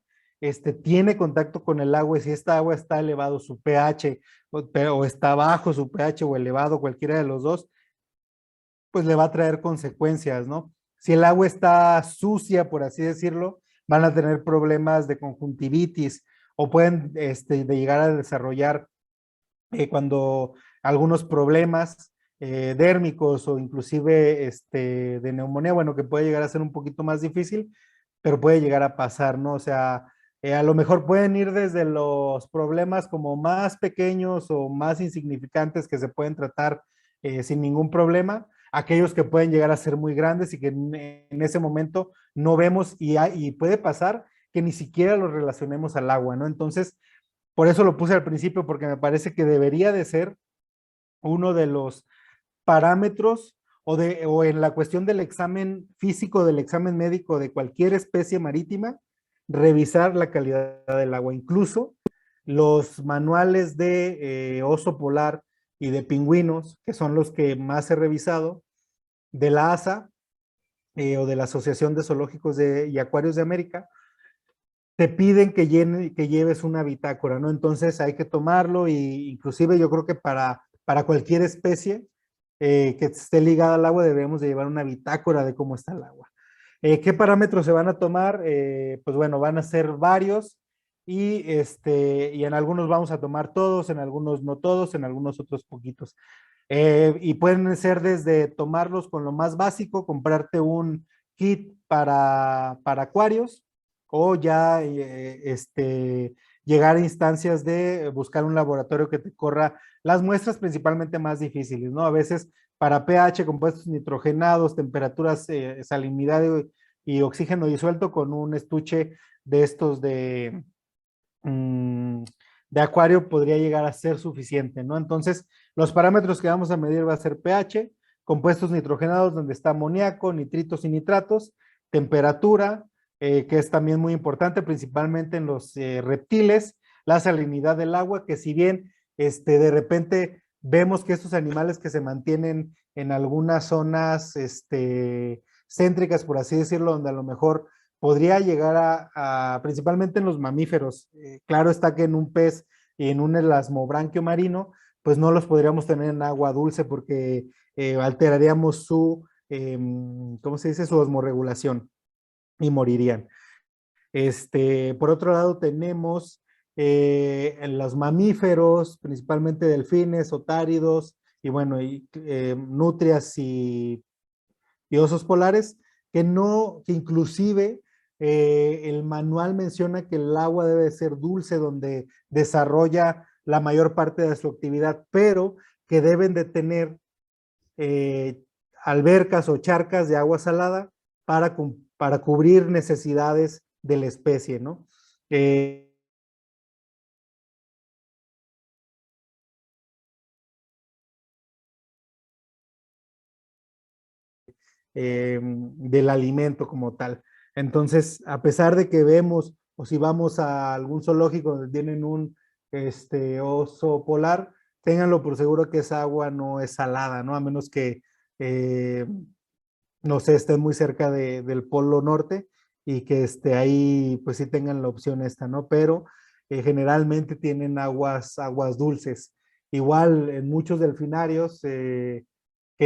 A: tiene contacto con el agua, y si esta agua está elevado su pH, o está bajo su pH o elevado, cualquiera de los dos, pues le va a traer consecuencias, ¿no? Si el agua está sucia, por así decirlo, van a tener problemas de conjuntivitis, o pueden de llegar a desarrollar cuando algunos problemas dérmicos, o inclusive de neumonía, bueno, que puede llegar a ser un poquito más difícil, pero puede llegar a pasar, ¿no? O sea, a lo mejor pueden ir desde los problemas como más pequeños o más insignificantes que se pueden tratar sin ningún problema, aquellos que pueden llegar a ser muy grandes y que en ese momento no vemos, y puede pasar que ni siquiera los relacionemos al agua, ¿no? Entonces, por eso lo puse al principio, porque me parece que debería de ser uno de los parámetros, o en la cuestión del examen físico, del examen médico de cualquier especie marítima, revisar la calidad del agua. Incluso los manuales de oso polar y de pingüinos, que son los que más he revisado, de la ASA, o de la Asociación de Zoológicos y Acuarios de América, te piden que lleves una bitácora, ¿no? Entonces hay que tomarlo, y inclusive yo creo que para cualquier especie que esté ligada al agua debemos de llevar una bitácora de cómo está el agua. ¿Qué parámetros se van a tomar? Pues bueno, van a ser varios, y en algunos vamos a tomar todos, en algunos no todos, en algunos otros poquitos. Y pueden ser desde tomarlos con lo más básico, comprarte un kit para acuarios, o ya llegar a instancias de buscar un laboratorio que te corra las muestras principalmente más difíciles, ¿no? A veces para pH, compuestos nitrogenados, temperaturas, salinidad y oxígeno disuelto, con un estuche de estos mm, de acuario podría llegar a ser suficiente, ¿no? Entonces, los parámetros que vamos a medir va a ser pH, compuestos nitrogenados donde está amoníaco, nitritos y nitratos, temperatura, que es también muy importante, principalmente en los reptiles, la salinidad del agua, que si bien de repente vemos que estos animales que se mantienen en algunas zonas céntricas, por así decirlo, donde a lo mejor podría llegar principalmente en los mamíferos. Claro está que en un pez y en un elasmobranquio marino, pues no los podríamos tener en agua dulce, porque alteraríamos ¿cómo se dice? Su osmorregulación, y morirían. Por otro lado, tenemos en los mamíferos, principalmente delfines, otáridos, y bueno, nutrias y osos polares, que inclusive el manual menciona que el agua debe ser dulce, donde desarrolla la mayor parte de su actividad, pero que deben de tener eh, albercas o charcas de agua salada para cubrir necesidades de la especie, ¿no? Del alimento como tal. Entonces, a pesar de que vemos, o si vamos a algún zoológico donde tienen un oso polar, ténganlo por seguro que esa agua no es salada, ¿no? A menos que, eh, no sé, estén muy cerca del Polo Norte, y que ahí pues sí tengan la opción esta, ¿no? Pero generalmente tienen aguas dulces. Igual en muchos delfinarios, que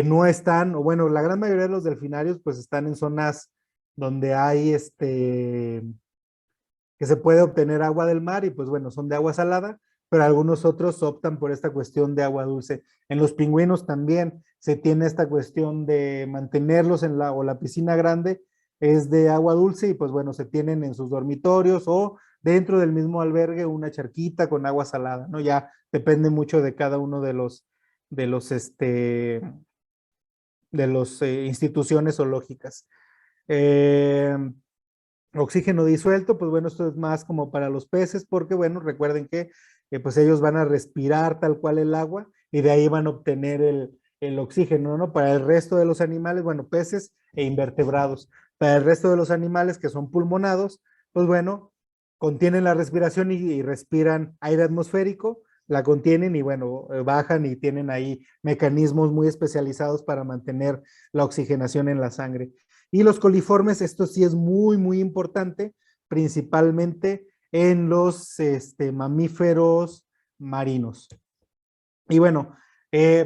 A: no están, o bueno, la gran mayoría de los delfinarios pues están en zonas donde hay que se puede obtener agua del mar, y pues bueno, son de agua salada, pero algunos otros optan por esta cuestión de agua dulce. En los pingüinos también se tiene esta cuestión de mantenerlos en la piscina grande es de agua dulce y pues bueno, se tienen en sus dormitorios o dentro del mismo albergue una charquita con agua salada, ¿no? Ya depende mucho de cada uno de los, este, de los instituciones zoológicas. Eh, Oxígeno disuelto, pues bueno, esto es más como para los peces, porque bueno, recuerden que pues ellos van a respirar tal cual el agua y de ahí van a obtener el oxígeno, ¿no? Para el resto de los animales, bueno, peces e invertebrados. Para el resto de los animales que son pulmonados, pues bueno, contienen la respiración y respiran aire atmosférico, la contienen y bueno, bajan y tienen ahí mecanismos muy especializados para mantener la oxigenación en la sangre. Y los coliformes, esto sí es muy, muy importante, principalmente en los mamíferos marinos. Y bueno,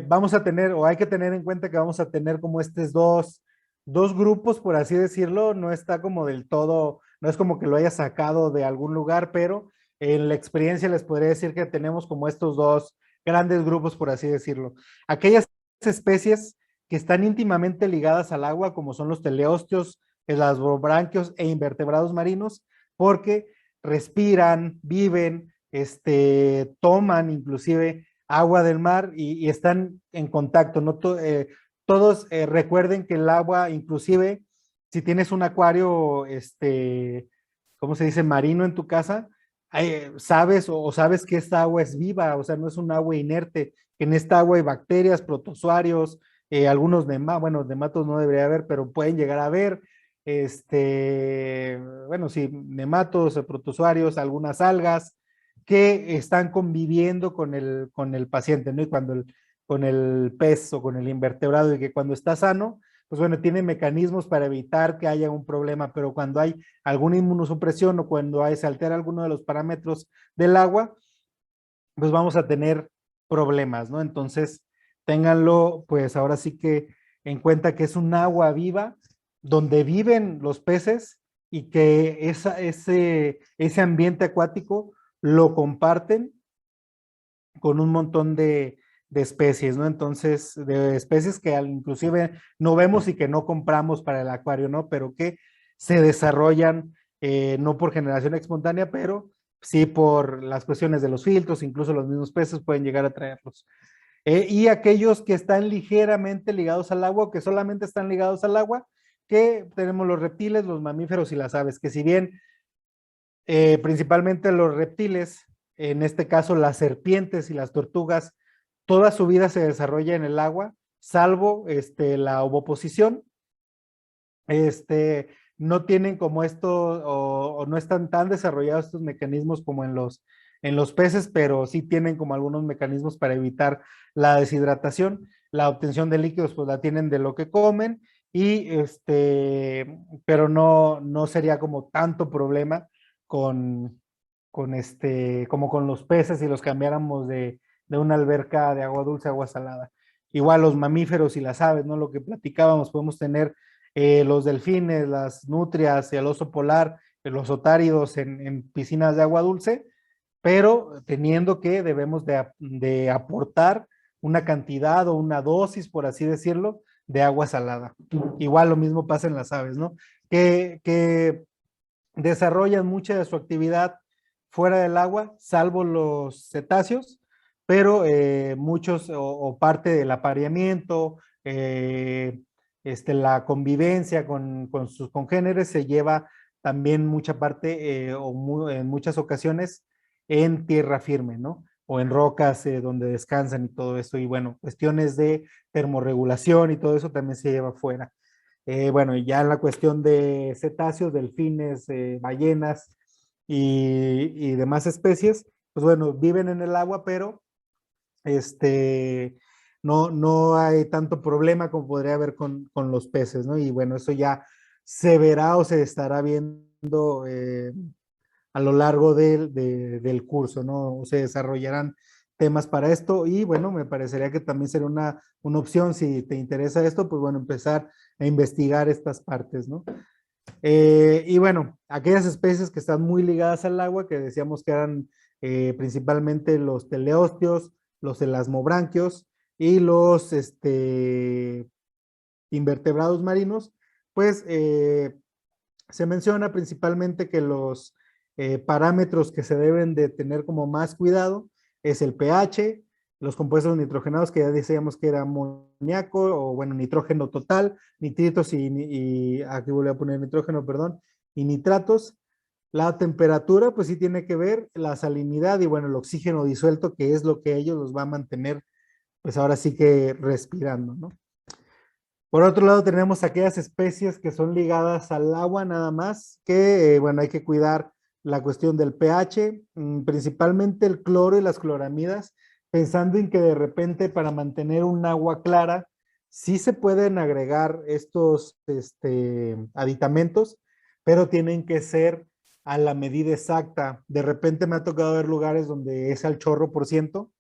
A: vamos a tener, o hay que tener en cuenta que vamos a tener como estos dos grupos, por así decirlo, no está como del todo, no es como que lo haya sacado de algún lugar, pero en la experiencia les podría decir que tenemos como estos dos grandes grupos, por así decirlo. Aquellas especies que están íntimamente ligadas al agua, como son los teleostios, elasmobranquios e invertebrados marinos, porque respiran, viven, toman inclusive agua del mar y están en contacto, ¿no? Todos recuerden que el agua, inclusive, si tienes un acuario, ¿cómo se dice? Marino en tu casa, sabes o sabes que esta agua es viva, o sea, no es un agua inerte, que en esta agua hay bacterias, protozoarios, algunos bueno, nematos no debería haber, pero pueden llegar a haber, bueno, sí, nematos, protozoarios, algunas algas, que están conviviendo con el paciente, ¿no? Y con el pez o con el invertebrado, y que cuando está sano, pues bueno, tiene mecanismos para evitar que haya un problema, pero cuando hay alguna inmunosupresión o cuando se altera alguno de los parámetros del agua, pues vamos a tener problemas, ¿no? Entonces, ténganlo, pues ahora sí que en cuenta que es un agua viva donde viven los peces y que ese ambiente acuático lo comparten con un montón de especies, ¿no? Entonces, de especies que inclusive no vemos y que no compramos para el acuario, ¿no? Pero que se desarrollan no por generación espontánea, pero sí por las cuestiones de los filtros, incluso los mismos peces pueden llegar a traerlos. Y aquellos que están ligeramente ligados al agua, que solamente están ligados al agua, que tenemos los reptiles, los mamíferos y las aves, que si bien principalmente los reptiles, en este caso las serpientes y las tortugas, toda su vida se desarrolla en el agua, salvo la ovoposición. No tienen como esto, o no están tan desarrollados estos mecanismos como en los peces, pero sí tienen como algunos mecanismos para evitar la deshidratación. La obtención de líquidos, pues la tienen de lo que comen, y pero no sería como tanto problema con, como con los peces si los cambiáramos de una alberca de agua dulce a agua salada. Igual los mamíferos y las aves, ¿no? Lo que platicábamos, podemos tener los delfines, las nutrias, el oso polar, los otáridos en piscinas de agua dulce, pero teniendo que debemos de aportar una cantidad o una dosis, por así decirlo, de agua salada. Igual lo mismo pasa en las aves, ¿no? Que desarrollan mucha de su actividad fuera del agua, salvo los cetáceos, pero muchos o parte del apareamiento, la convivencia con sus congéneres se lleva también mucha parte en muchas ocasiones en tierra firme, ¿no? O en rocas donde descansan y todo eso. Y bueno, cuestiones de termorregulación y todo eso también se lleva fuera. Bueno, ya en la cuestión de cetáceos, delfines, ballenas y demás especies, pues bueno, viven en el agua, pero no hay tanto problema como podría haber con los peces, ¿no? Y bueno, eso ya se verá o se estará viendo a lo largo del curso, ¿no? Se desarrollarán temas para esto y bueno, me parecería que también sería una opción si te interesa esto, pues bueno, empezar a investigar estas partes, ¿no? Y bueno, aquellas especies que están muy ligadas al agua, que decíamos que eran principalmente los teleostios, los elasmobranquios y los invertebrados marinos, pues se menciona principalmente que los parámetros que se deben de tener como más cuidado es el pH, los compuestos nitrogenados que ya decíamos que era amoníaco o bueno, nitrógeno total, nitritos y aquí voy a poner nitrógeno, perdón, y nitratos. La temperatura, pues sí tiene que ver, la salinidad y bueno, el oxígeno disuelto, que es lo que ellos los va a mantener, pues ahora sí que respirando, ¿no? Por otro lado, tenemos aquellas especies que son ligadas al agua nada más, que, bueno, hay que cuidar la cuestión del pH, principalmente el cloro y las cloramidas, pensando en que de repente para mantener un agua clara, sí se pueden agregar estos aditamentos, pero tienen que ser a la medida exacta. De repente me ha tocado ver lugares donde es al chorro por ciento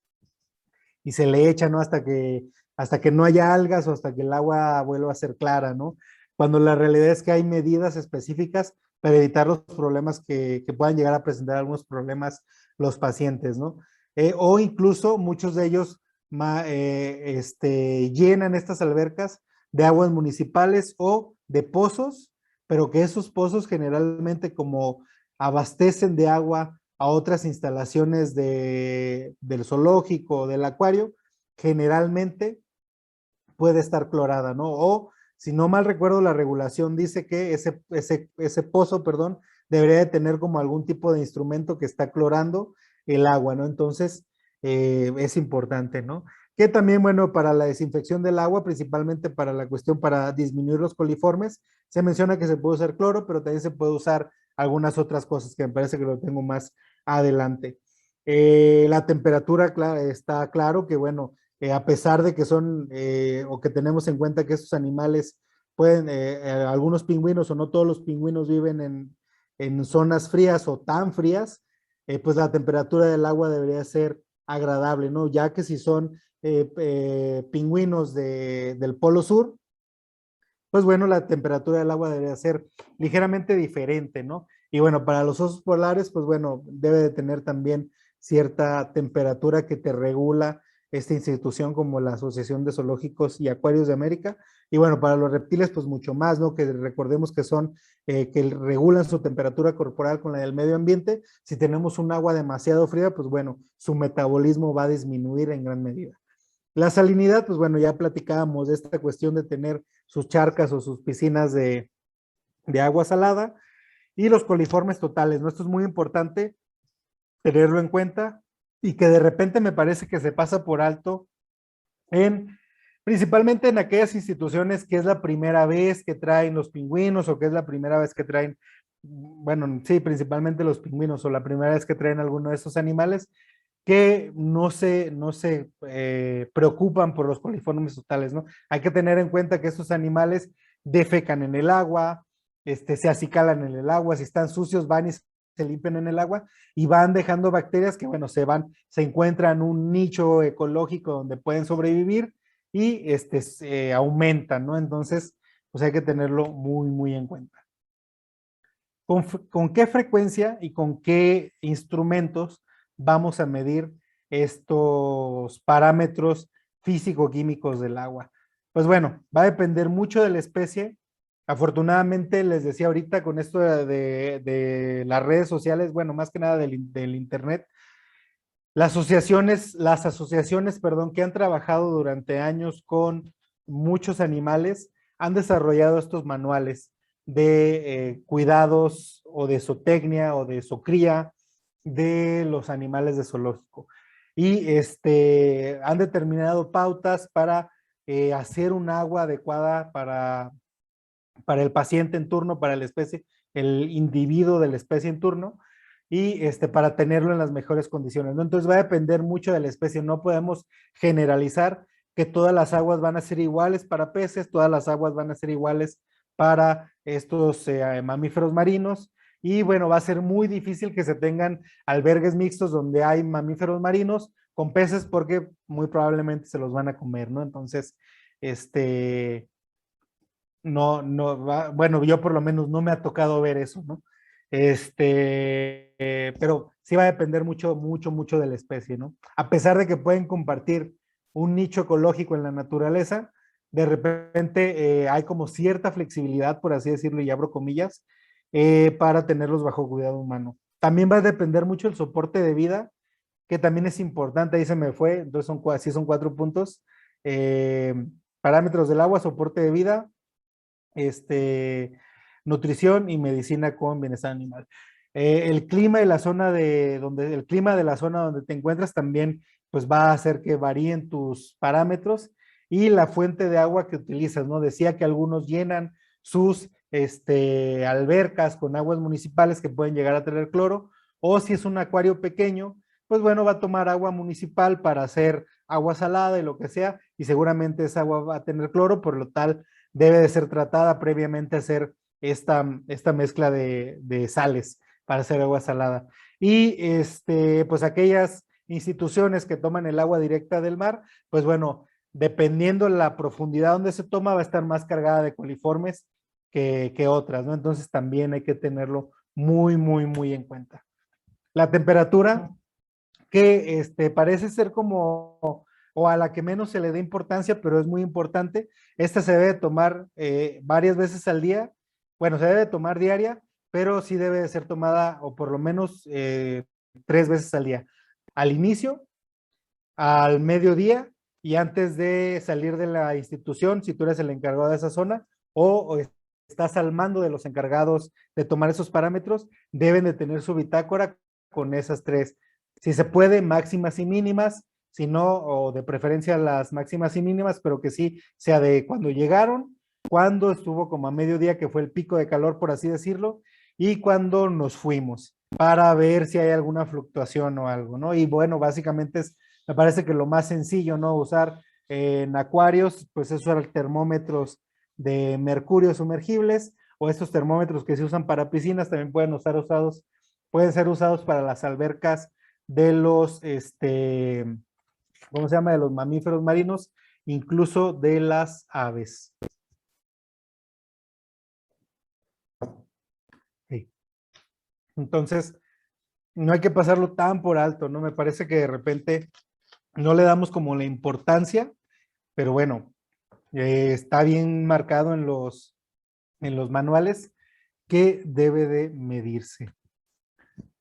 A: y se le echa, ¿no? Hasta que no haya algas o hasta que el agua vuelva a ser clara, ¿no? Cuando la realidad es que hay medidas específicas para evitar los problemas que puedan llegar a presentar algunos problemas los pacientes, ¿no? O incluso muchos de ellos llenan estas albercas de aguas municipales o de pozos, pero que esos pozos generalmente como abastecen de agua a otras instalaciones del zoológico o del acuario, generalmente puede estar clorada, ¿no? O, si no mal recuerdo, la regulación dice que ese pozo, perdón, debería de tener como algún tipo de instrumento que está clorando el agua, ¿no? Entonces, es importante, ¿no? Que también, bueno, para la desinfección del agua, principalmente para la cuestión para disminuir los coliformes, se menciona que se puede usar cloro, pero también se puede usar algunas otras cosas que me parece que lo tengo más adelante. La temperatura, está claro que, bueno, a pesar de que son, o que tenemos en cuenta que estos animales pueden, algunos pingüinos o no todos los pingüinos viven en zonas frías o tan frías, pues la temperatura del agua debería ser agradable, ¿no? Ya que si son pingüinos del Polo Sur, pues bueno, la temperatura del agua debería ser ligeramente diferente, ¿no? Y bueno, para los osos polares, pues bueno, debe de tener también cierta temperatura que te regula esta institución como la Asociación de Zoológicos y Acuarios de América. Y bueno, para los reptiles, pues mucho más, ¿no? Que recordemos que son, que regulan su temperatura corporal con la del medio ambiente. Si tenemos un agua demasiado fría, pues bueno, su metabolismo va a disminuir en gran medida. La salinidad, pues bueno, ya platicábamos de esta cuestión de tener sus charcas o sus piscinas de agua salada y los coliformes totales, ¿no? Esto es muy importante tenerlo en cuenta y que de repente me parece que se pasa por alto principalmente en aquellas instituciones que es la primera vez que traen los pingüinos o que es la primera vez que traen, bueno, sí, principalmente los pingüinos o la primera vez que traen alguno de estos animales que no se preocupan por los coliformes totales, ¿no? Hay que tener en cuenta que estos animales defecan en el agua, se acicalan en el agua, si están sucios van y se limpian en el agua y van dejando bacterias que, bueno, se encuentran un nicho ecológico donde pueden sobrevivir y se aumentan, ¿no? Entonces, pues hay que tenerlo muy, muy en cuenta. ¿Con qué frecuencia y con qué instrumentos vamos a medir estos parámetros físico-químicos del agua? Pues bueno, va a depender mucho de la especie. Afortunadamente, les decía ahorita con esto de las redes sociales, bueno, más que nada del internet, las asociaciones, perdón, que han trabajado durante años con muchos animales, han desarrollado estos manuales de cuidados o de zootecnia o de zoocría de los animales de zoológico. Y han determinado pautas para hacer un agua adecuada para el paciente en turno, para la especie, el individuo de la especie en turno, y para tenerlo en las mejores condiciones, ¿no? Entonces va a depender mucho de la especie, no podemos generalizar que todas las aguas van a ser iguales para peces, todas las aguas van a ser iguales para estos mamíferos marinos, y bueno, va a ser muy difícil que se tengan albergues mixtos donde hay mamíferos marinos con peces porque muy probablemente se los van a comer, ¿no? Entonces, no, bueno, yo por lo menos no me ha tocado ver eso, ¿no? Pero sí va a depender mucho, mucho, mucho de la especie, ¿no? A pesar de que pueden compartir un nicho ecológico en la naturaleza, de repente hay como cierta flexibilidad, por así decirlo, y abro comillas, para tenerlos bajo cuidado humano. También va a depender mucho el soporte de vida, que también es importante, ahí se me fue, entonces sí son 4 puntos. Eh, Parámetros del agua, soporte de vida, nutrición y medicina con bienestar animal. El clima de la zona el clima de la zona donde te encuentras también pues va a hacer que varíen tus parámetros y la fuente de agua que utilizas, ¿no? Decía que algunos llenan sus albercas con aguas municipales que pueden llegar a tener cloro, o si es un acuario pequeño, pues bueno, va a tomar agua municipal para hacer agua salada y lo que sea, y seguramente esa agua va a tener cloro, por lo tal debe de ser tratada previamente a hacer esta mezcla de sales para hacer agua salada. Y pues aquellas instituciones que toman el agua directa del mar, pues bueno, dependiendo la profundidad donde se toma, va a estar más cargada de coliformes que otras, ¿no? Entonces también hay que tenerlo muy, muy, muy en cuenta. La temperatura, que parece ser como, o a la que menos se le da importancia, pero es muy importante. Esta se debe tomar varias veces al día. Bueno, se debe tomar diaria, pero sí debe de ser tomada, o por lo menos 3 veces al día. Al inicio, al mediodía y antes de salir de la institución, si tú eres el encargado de esa zona, o estás al mando de los encargados de tomar esos parámetros, deben de tener su bitácora con esas 3. Si se puede, máximas y mínimas, si no, o de preferencia las máximas y mínimas, pero que sí sea de cuando llegaron, cuando estuvo como a mediodía, que fue el pico de calor, por así decirlo, y cuando nos fuimos, para ver si hay alguna fluctuación o algo, ¿no? Y bueno, básicamente me parece que lo más sencillo, ¿no? Usar en acuarios, pues esos termómetros de mercurio sumergibles, o estos termómetros que se usan para piscinas también pueden ser usados para las albercas de los, ¿cómo se llama? De los mamíferos marinos, incluso de las aves. Sí. Entonces, no hay que pasarlo tan por alto, ¿no? Me parece que de repente no le damos como la importancia, pero bueno, está bien marcado en los manuales que debe de medirse.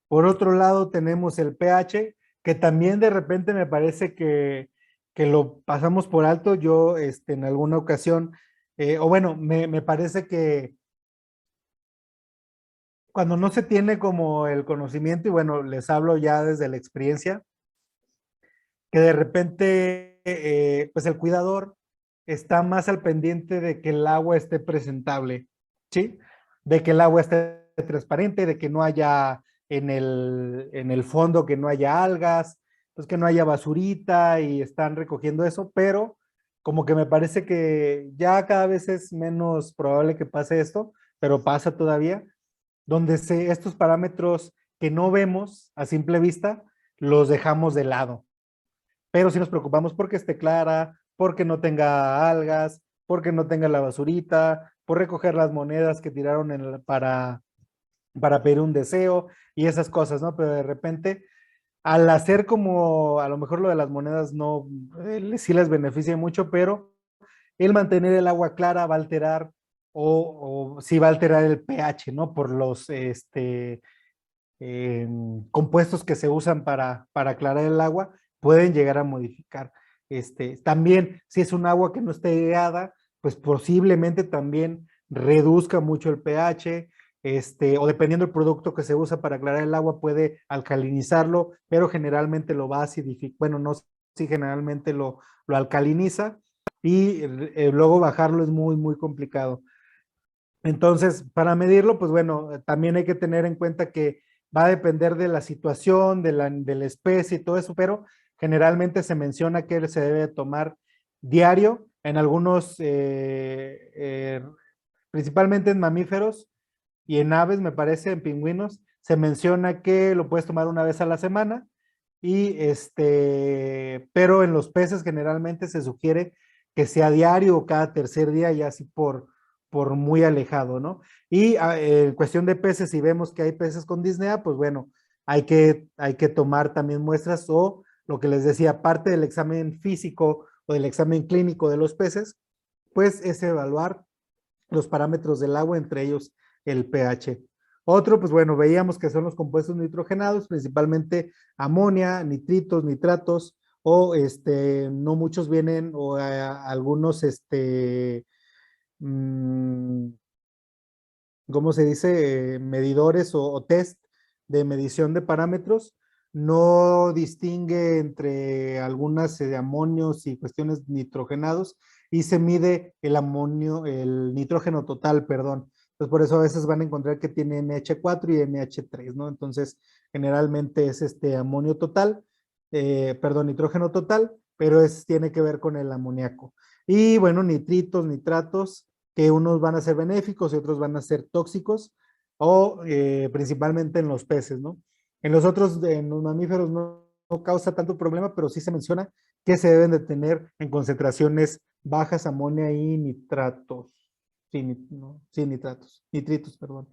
A: Por otro lado, tenemos el pH, que también de repente me parece que lo pasamos por alto. Yo en alguna ocasión, o bueno, me parece que cuando no se tiene como el conocimiento, y bueno, les hablo ya desde la experiencia, que de repente, pues el cuidador está más al pendiente de que el agua esté presentable, ¿sí? De que el agua esté transparente, de que no haya en el fondo, que no haya algas, pues que no haya basurita y están recogiendo eso, pero como que me parece que ya cada vez es menos probable que pase esto, pero pasa todavía, donde estos parámetros que no vemos a simple vista, los dejamos de lado, pero sí nos preocupamos porque esté clara, porque no tenga algas, porque no tenga la basurita, por recoger las monedas que tiraron para pedir un deseo y esas cosas, ¿no? Pero de repente, al hacer como, a lo mejor lo de las monedas no, sí les beneficia mucho, pero el mantener el agua clara va a alterar, o sí va a alterar el pH, ¿no? Por los, compuestos que se usan para aclarar el agua, pueden llegar a modificar. También, si es un agua que no esté aireada, pues posiblemente también reduzca mucho el pH, o dependiendo del producto que se usa para aclarar el agua, puede alcalinizarlo, pero generalmente lo va a acidificar, bueno, no si generalmente lo alcaliniza, y luego bajarlo es muy, muy complicado. Entonces, para medirlo, pues bueno, también hay que tener en cuenta que va a depender de la situación, de la especie y todo eso, pero generalmente se menciona que se debe tomar diario en algunos, principalmente en mamíferos y en aves, me parece, en pingüinos, se menciona que lo puedes tomar una vez a la semana, y pero en los peces generalmente se sugiere que sea diario o cada tercer día, ya así por muy alejado, ¿no? Y en cuestión de peces, si vemos que hay peces con disnea, pues bueno, hay que tomar también muestras o lo que les decía, parte del examen físico o del examen clínico de los peces, pues es evaluar los parámetros del agua, entre ellos el pH. Otro, pues bueno, veíamos que son los compuestos nitrogenados, principalmente amonia, nitritos, nitratos, o no muchos vienen, o algunos, mmm, ¿cómo se dice? Medidores o test de medición de parámetros, no distingue entre algunas amonios y cuestiones nitrogenados y se mide el amonio, el nitrógeno total, perdón. Entonces, por eso a veces van a encontrar que tiene NH4 y NH3, ¿no? Entonces, generalmente es amonio total, perdón, nitrógeno total, pero tiene que ver con el amoníaco. Y bueno, nitritos, nitratos, que unos van a ser benéficos y otros van a ser tóxicos, o principalmente en los peces, ¿no? En los otros, en los mamíferos no causa tanto problema, pero sí se menciona que se deben de tener en concentraciones bajas amonia y nitratos. Sí, no, sí, nitritos, perdón.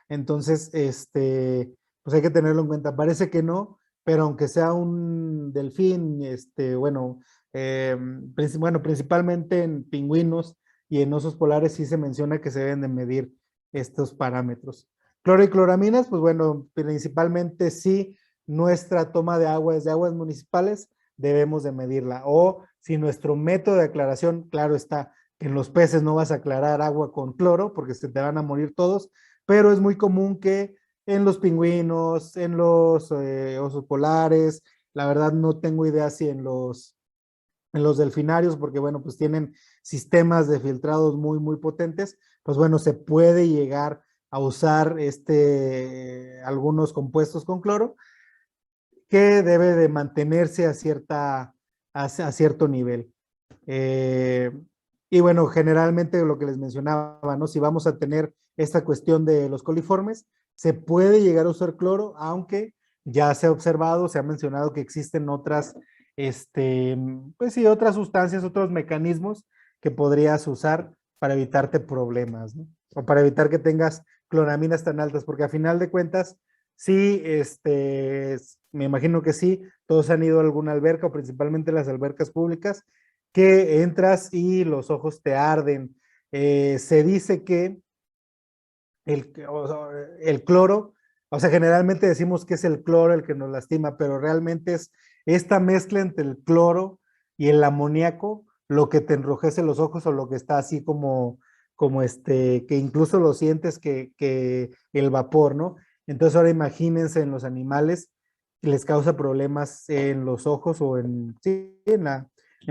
A: Entonces, pues hay que tenerlo en cuenta. Parece que no, pero aunque sea un delfín, bueno, bueno, principalmente en pingüinos y en osos polares sí se menciona que se deben de medir estos parámetros. Cloro y cloraminas, pues bueno, principalmente si nuestra toma de agua es de aguas municipales, debemos de medirla. O si nuestro método de aclaración, claro está, que en los peces no vas a aclarar agua con cloro porque se te van a morir todos, pero es muy común que en los pingüinos, en los osos polares, la verdad no tengo idea si en los delfinarios, porque bueno, pues tienen sistemas de filtrados muy potentes, pues bueno, se puede llegar a usar algunos compuestos con cloro que debe de mantenerse a cierto nivel. Eh, y bueno, generalmente lo que les mencionaba, ¿no? Si vamos a tener esta cuestión de los coliformes, se puede llegar a usar cloro, aunque ya se ha observado, se ha mencionado que existen otras, pues sí, otras sustancias, otros mecanismos que podrías usar para evitarte problemas, ¿no? O para evitar que tengas cloraminas tan altas, porque a final de cuentas, sí, me imagino que sí, todos han ido a alguna alberca o principalmente las albercas públicas, que entras y los ojos te arden. Se dice que el cloro, o sea, generalmente decimos que es el cloro el que nos lastima, pero realmente es esta mezcla entre el cloro y el amoníaco lo que te enrojece los ojos o lo que está así como que incluso lo sientes que el vapor, ¿no? Entonces ahora imagínense en los animales que les causa problemas en los ojos o sí, en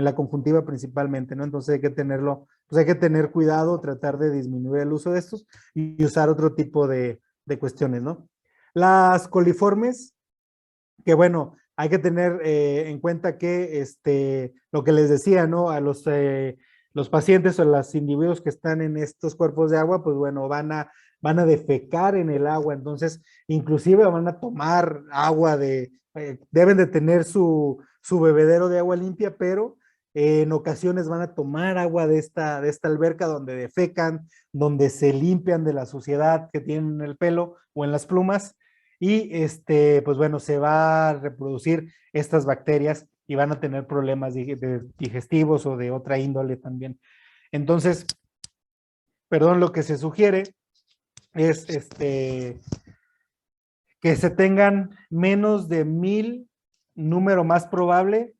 A: la conjuntiva principalmente, ¿no? Entonces hay que tenerlo, pues hay que tener cuidado, tratar de disminuir el uso de estos y usar otro tipo de cuestiones, ¿no? Las coliformes, que bueno, hay que tener en cuenta que lo que les decía, ¿no? A los pacientes o los individuos que están en estos cuerpos de agua, pues bueno, van a defecar en el agua, entonces inclusive van a tomar agua deben de tener su bebedero de agua limpia, pero en ocasiones van a tomar agua de esta alberca donde defecan, donde se limpian de la suciedad que tienen en el pelo o en las plumas, y pues bueno, se va a reproducir estas bacterias y van a tener problemas digestivos o de otra índole también. Entonces, perdón, lo que se sugiere es que se tengan menos de 1000, número más probable,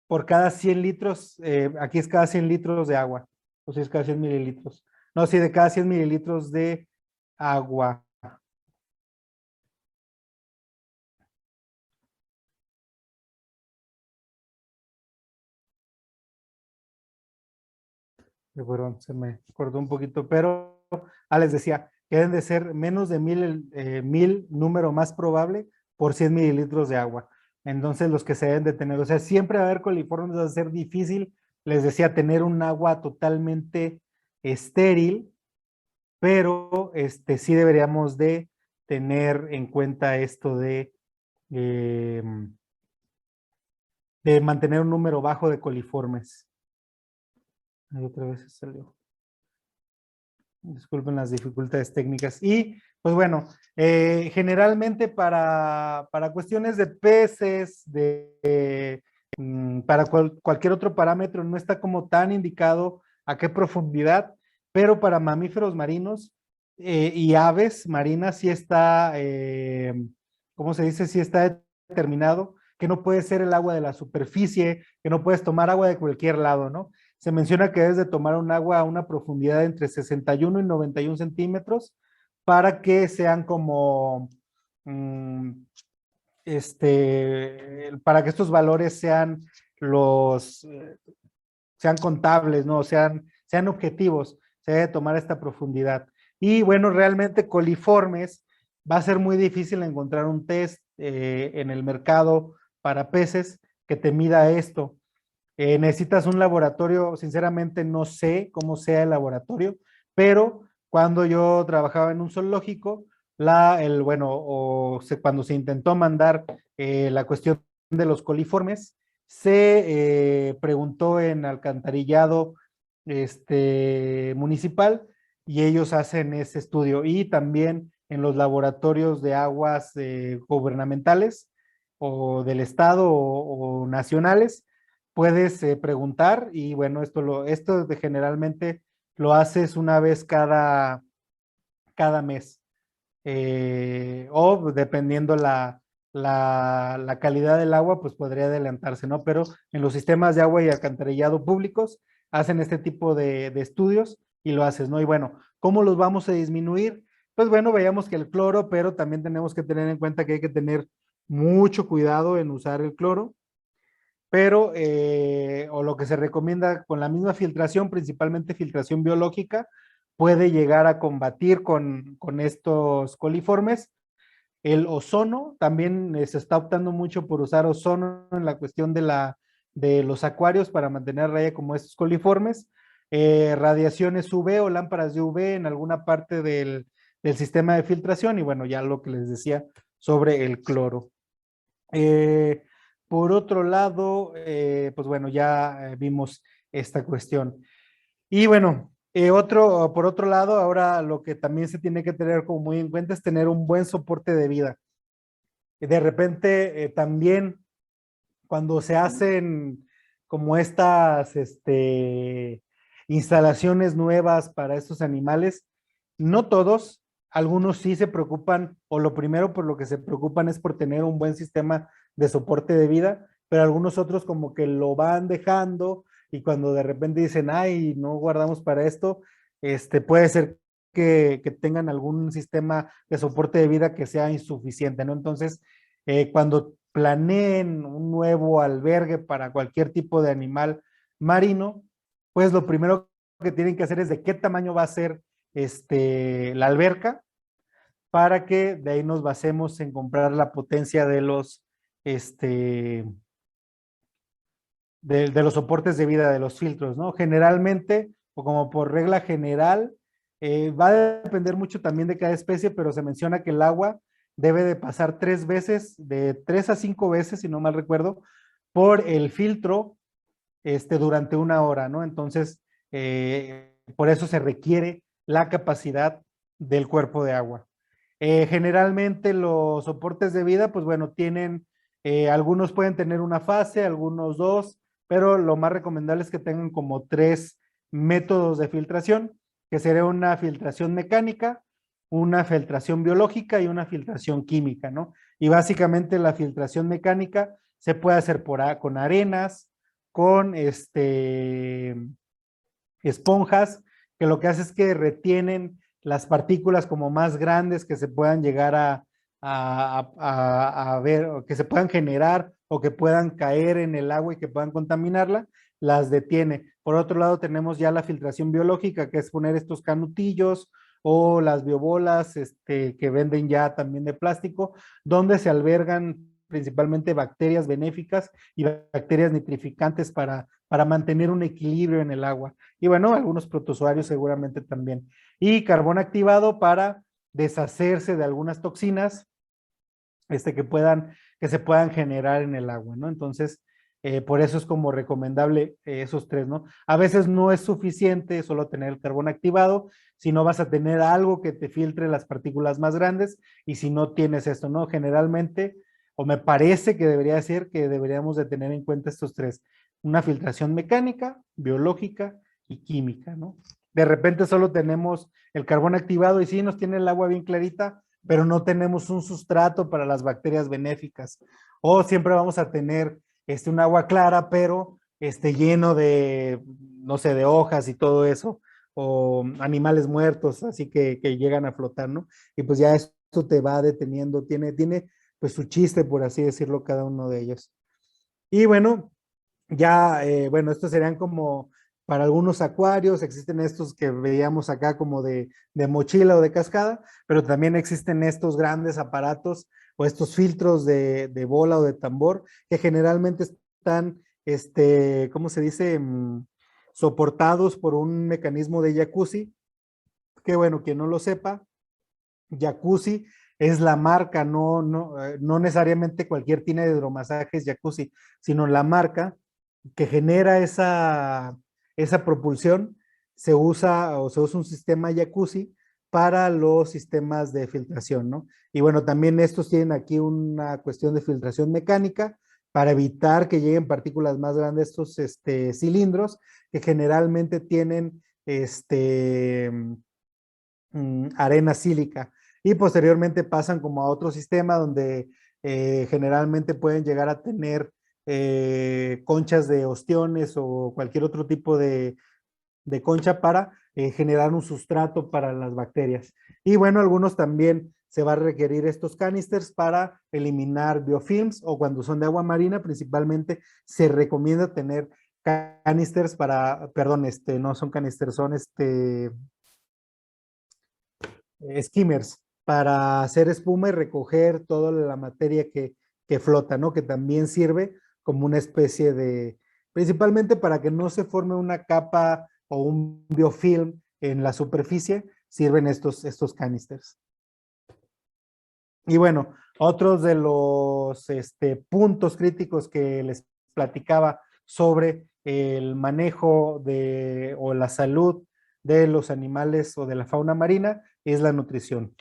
A: por cada 100 litros, aquí es cada 100 litros de agua, o sea, es cada 100 mililitros. No, sí, de cada 100 mililitros de agua. Perdón, se me cortó un poquito, pero les decía que deben de ser menos de 1000, número más probable, por 100 mililitros de agua. Entonces, los que se deben de tener, o sea, siempre va a haber coliformes, va a ser difícil, les decía, tener un agua totalmente estéril, pero sí deberíamos de tener en cuenta esto eh, de mantener un número bajo de coliformes. Ahí otra vez se salió. Disculpen las dificultades técnicas. Y pues bueno, generalmente para cuestiones de peces, para cualquier otro parámetro, no está como tan indicado a qué profundidad, pero para mamíferos marinos y aves marinas sí está, ¿cómo se dice? Sí está determinado que no puede ser el agua de la superficie, que no puedes tomar agua de cualquier lado, ¿no? Se menciona que debes de tomar un agua a una profundidad entre 61 y 91 centímetros para que sean como, mm, para que estos valores sean los, sean contables, ¿no? Sean objetivos, se debe tomar esta profundidad. Y bueno, realmente coliformes, va a ser muy difícil encontrar un test en el mercado para peces que te mida esto. Necesitas un laboratorio, sinceramente no sé cómo sea el laboratorio, pero cuando yo trabajaba en un zoológico, cuando se intentó mandar la cuestión de los coliformes, se preguntó en alcantarillado municipal y ellos hacen ese estudio y también en los laboratorios de aguas gubernamentales o del estado o nacionales puedes preguntar y bueno, generalmente lo haces una vez cada mes. O dependiendo la calidad del agua, pues podría adelantarse, ¿no? Pero en los sistemas de agua y alcantarillado públicos hacen este tipo de estudios y lo haces, ¿no? Y bueno, ¿cómo los vamos a disminuir? Pues bueno, veamos que el cloro, pero también tenemos que tener en cuenta que hay que tener mucho cuidado en usar el cloro, pero o lo que se recomienda con la misma filtración, principalmente filtración biológica, puede llegar a combatir con estos coliformes. El ozono, también se está optando mucho por usar ozono en la cuestión de los acuarios para mantener a raya como estos coliformes. Radiaciones UV o lámparas de UV en alguna parte del sistema de filtración y bueno, ya lo que les decía sobre el cloro. Eh, por otro lado, pues bueno, ya vimos esta cuestión. Y bueno, por otro lado, ahora lo que también se tiene que tener como muy en cuenta es tener un buen soporte de vida. De repente, también cuando se hacen como estas instalaciones nuevas para estos animales, no todos, algunos sí se preocupan, o lo primero por lo que se preocupan es por tener un buen sistema de soporte de vida, pero algunos otros como que lo van dejando y cuando de repente dicen, ay, no guardamos para esto, puede ser que tengan algún sistema de soporte de vida que sea insuficiente, ¿no? Entonces, cuando planeen un nuevo albergue para cualquier tipo de animal marino, pues lo primero que tienen que hacer es de qué tamaño va a ser la alberca para que de ahí nos basemos en comprar la potencia de los soportes de vida de los filtros, ¿no? Generalmente, o como por regla general, va a depender mucho también de cada especie, pero se menciona que el agua debe de pasar 3 veces, de 3 a 5 veces, si no mal recuerdo, por el filtro durante una hora, ¿no? Entonces, por eso se requiere la capacidad del cuerpo de agua. Generalmente los soportes de vida, pues bueno, algunos pueden tener una fase, algunos dos, pero lo más recomendable es que tengan como 3 métodos de filtración, que sería una filtración mecánica, una filtración biológica y una filtración química, ¿no? Y básicamente la filtración mecánica se puede hacer con arenas, con esponjas, que lo que hace es que retienen las partículas como más grandes que se puedan llegar a ver, o que se puedan generar o que puedan caer en el agua y que puedan contaminarla, las detiene. Por otro lado, tenemos ya la filtración biológica, que es poner estos canutillos o las biobolas que venden ya también de plástico, donde se albergan principalmente bacterias benéficas y bacterias nitrificantes para mantener un equilibrio en el agua. Y bueno, algunos protozoarios seguramente también. Y carbón activado para deshacerse de algunas toxinas que se puedan generar en el agua, ¿no? Entonces, por eso es como recomendable esos tres, ¿no? A veces no es suficiente solo tener el carbón activado, si no vas a tener algo que te filtre las partículas más grandes y si no tienes esto, ¿no? Generalmente, o me parece que debería ser que deberíamos de tener en cuenta estos tres, una filtración mecánica, biológica y química, ¿no? De repente solo tenemos el carbón activado y sí nos tiene el agua bien clarita, pero no tenemos un sustrato para las bacterias benéficas. O siempre vamos a tener un agua clara, pero lleno de, no sé, de hojas y todo eso, o animales muertos, así que llegan a flotar, ¿no? Y pues ya esto te va deteniendo, tiene pues su chiste, por así decirlo, cada uno de ellos. Y bueno, ya, bueno, estos serían como para algunos acuarios, existen estos que veíamos acá como de mochila o de cascada, pero también existen estos grandes aparatos o estos filtros de bola o de tambor que generalmente están, ¿cómo se dice? Soportados por un mecanismo de jacuzzi, que bueno, quien no lo sepa, jacuzzi es la marca, no necesariamente cualquier tina de hidromasajes jacuzzi, sino la marca que genera esa propulsión, se usa un sistema jacuzzi para los sistemas de filtración, ¿no? Y bueno, también estos tienen aquí una cuestión de filtración mecánica para evitar que lleguen partículas más grandes estos cilindros que generalmente tienen arena sílica y posteriormente pasan como a otro sistema donde generalmente pueden llegar a tener conchas de ostiones o cualquier otro tipo de concha para generar un sustrato para las bacterias. Y bueno, algunos también se va a requerir estos canisters para eliminar biofilms o cuando son de agua marina, principalmente se recomienda tener canisters para, perdón, no son canisters, son skimmers para hacer espuma y recoger toda la materia que flota, ¿no? Que también sirve como una especie de, principalmente para que no se forme una capa o un biofilm en la superficie, sirven estos canisters. Y bueno, otros de los puntos críticos que les platicaba sobre el manejo de, o la salud de los animales o de la fauna marina es la nutrición.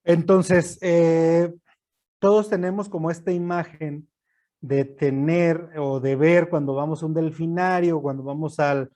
A: Entonces, todos tenemos como esta imagen de tener o de ver cuando vamos a un delfinario, cuando vamos al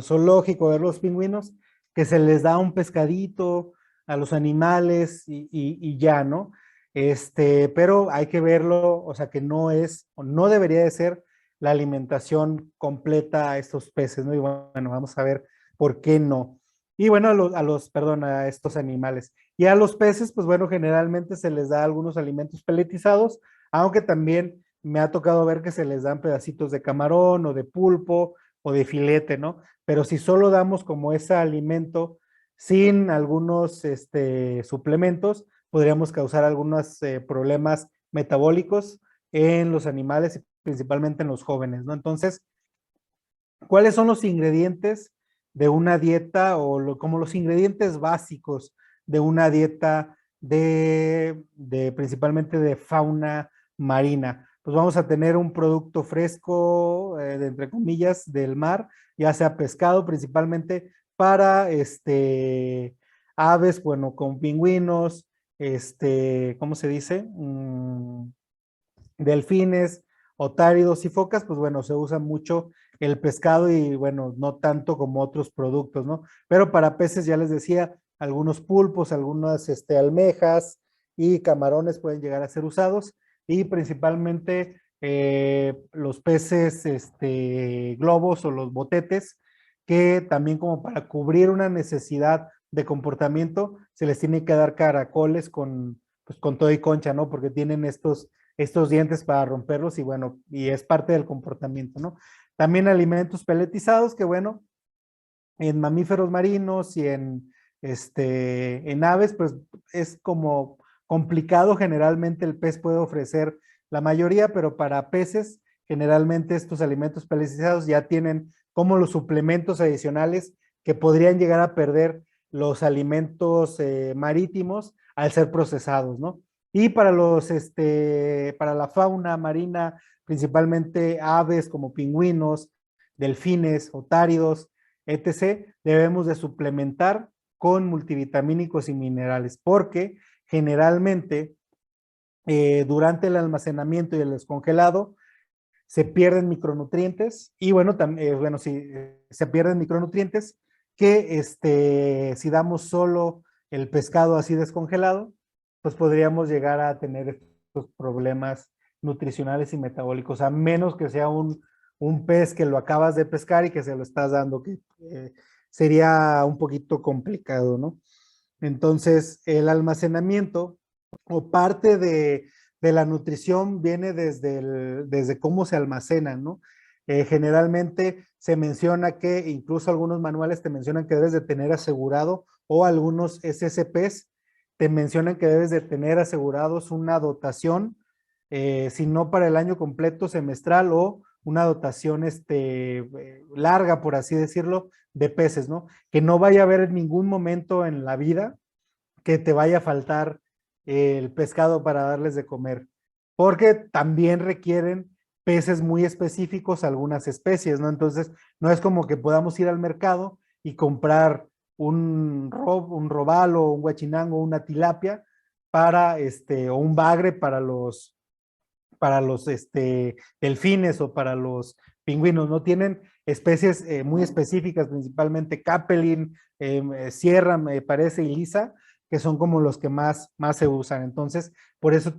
A: zoológico a ver los pingüinos, que se les da un pescadito a los animales y ya, ¿no? Pero hay que verlo, o sea, que no es, o no debería de ser la alimentación completa a estos peces, ¿no? Y bueno, vamos a ver por qué no. Y bueno, perdón, a estos animales. Y a los peces, pues bueno, generalmente se les da algunos alimentos peletizados, aunque también me ha tocado ver que se les dan pedacitos de camarón o de pulpo o de filete, ¿no? Pero si solo damos como ese alimento sin algunos suplementos, podríamos causar algunos problemas metabólicos en los animales, principalmente en los jóvenes, ¿no? Entonces, ¿cuáles son los ingredientes de una dieta o como los ingredientes básicos de una dieta de principalmente de fauna marina? Pues vamos a tener un producto fresco, de entre comillas, del mar, ya sea pescado principalmente para aves, bueno, con pingüinos, ¿cómo se dice? Delfines, otáridos y focas, pues bueno, se usa mucho el pescado y bueno, no tanto como otros productos, ¿no? Pero para peces ya les decía, algunos pulpos, algunas almejas y camarones pueden llegar a ser usados y principalmente los peces globos o los botetes, que también como para cubrir una necesidad de comportamiento, se les tiene que dar caracoles pues, con todo y concha, ¿no? Porque tienen estos dientes para romperlos y bueno, y es parte del comportamiento, ¿no? También alimentos peletizados que bueno, en mamíferos marinos y en aves, pues es como complicado, generalmente el pez puede ofrecer la mayoría, pero para peces, generalmente estos alimentos peletizados ya tienen como los suplementos adicionales que podrían llegar a perder los alimentos marítimos al ser procesados, ¿no? Y para la fauna marina, principalmente aves como pingüinos, delfines, otáridos, etc., debemos de suplementar con multivitamínicos y minerales, porque generalmente durante el almacenamiento y el descongelado se pierden micronutrientes y bueno, sí, se pierden micronutrientes que si damos solo el pescado así descongelado, pues podríamos llegar a tener estos problemas nutricionales y metabólicos, a menos que sea un pez que lo acabas de pescar y que se lo estás dando, que sería un poquito complicado, ¿no? Entonces, el almacenamiento o parte de la nutrición viene desde cómo se almacenan, ¿no? Generalmente se menciona que incluso algunos manuales te mencionan que debes de tener asegurado o algunos SSPs te mencionan que debes de tener asegurados una dotación, si no para el año completo, semestral o una dotación larga, por así decirlo, de peces, ¿no? Que no vaya a haber en ningún momento en la vida que te vaya a faltar el pescado para darles de comer, porque también requieren peces muy específicos algunas especies, ¿no? Entonces, no es como que podamos ir al mercado y comprar un robalo, un guachinango, una tilapia o un bagre para los delfines o para los pingüinos, ¿no? Tienen especies muy específicas, principalmente capelin, sierra, me parece, y lisa, que son como los que más se usan. Entonces, por eso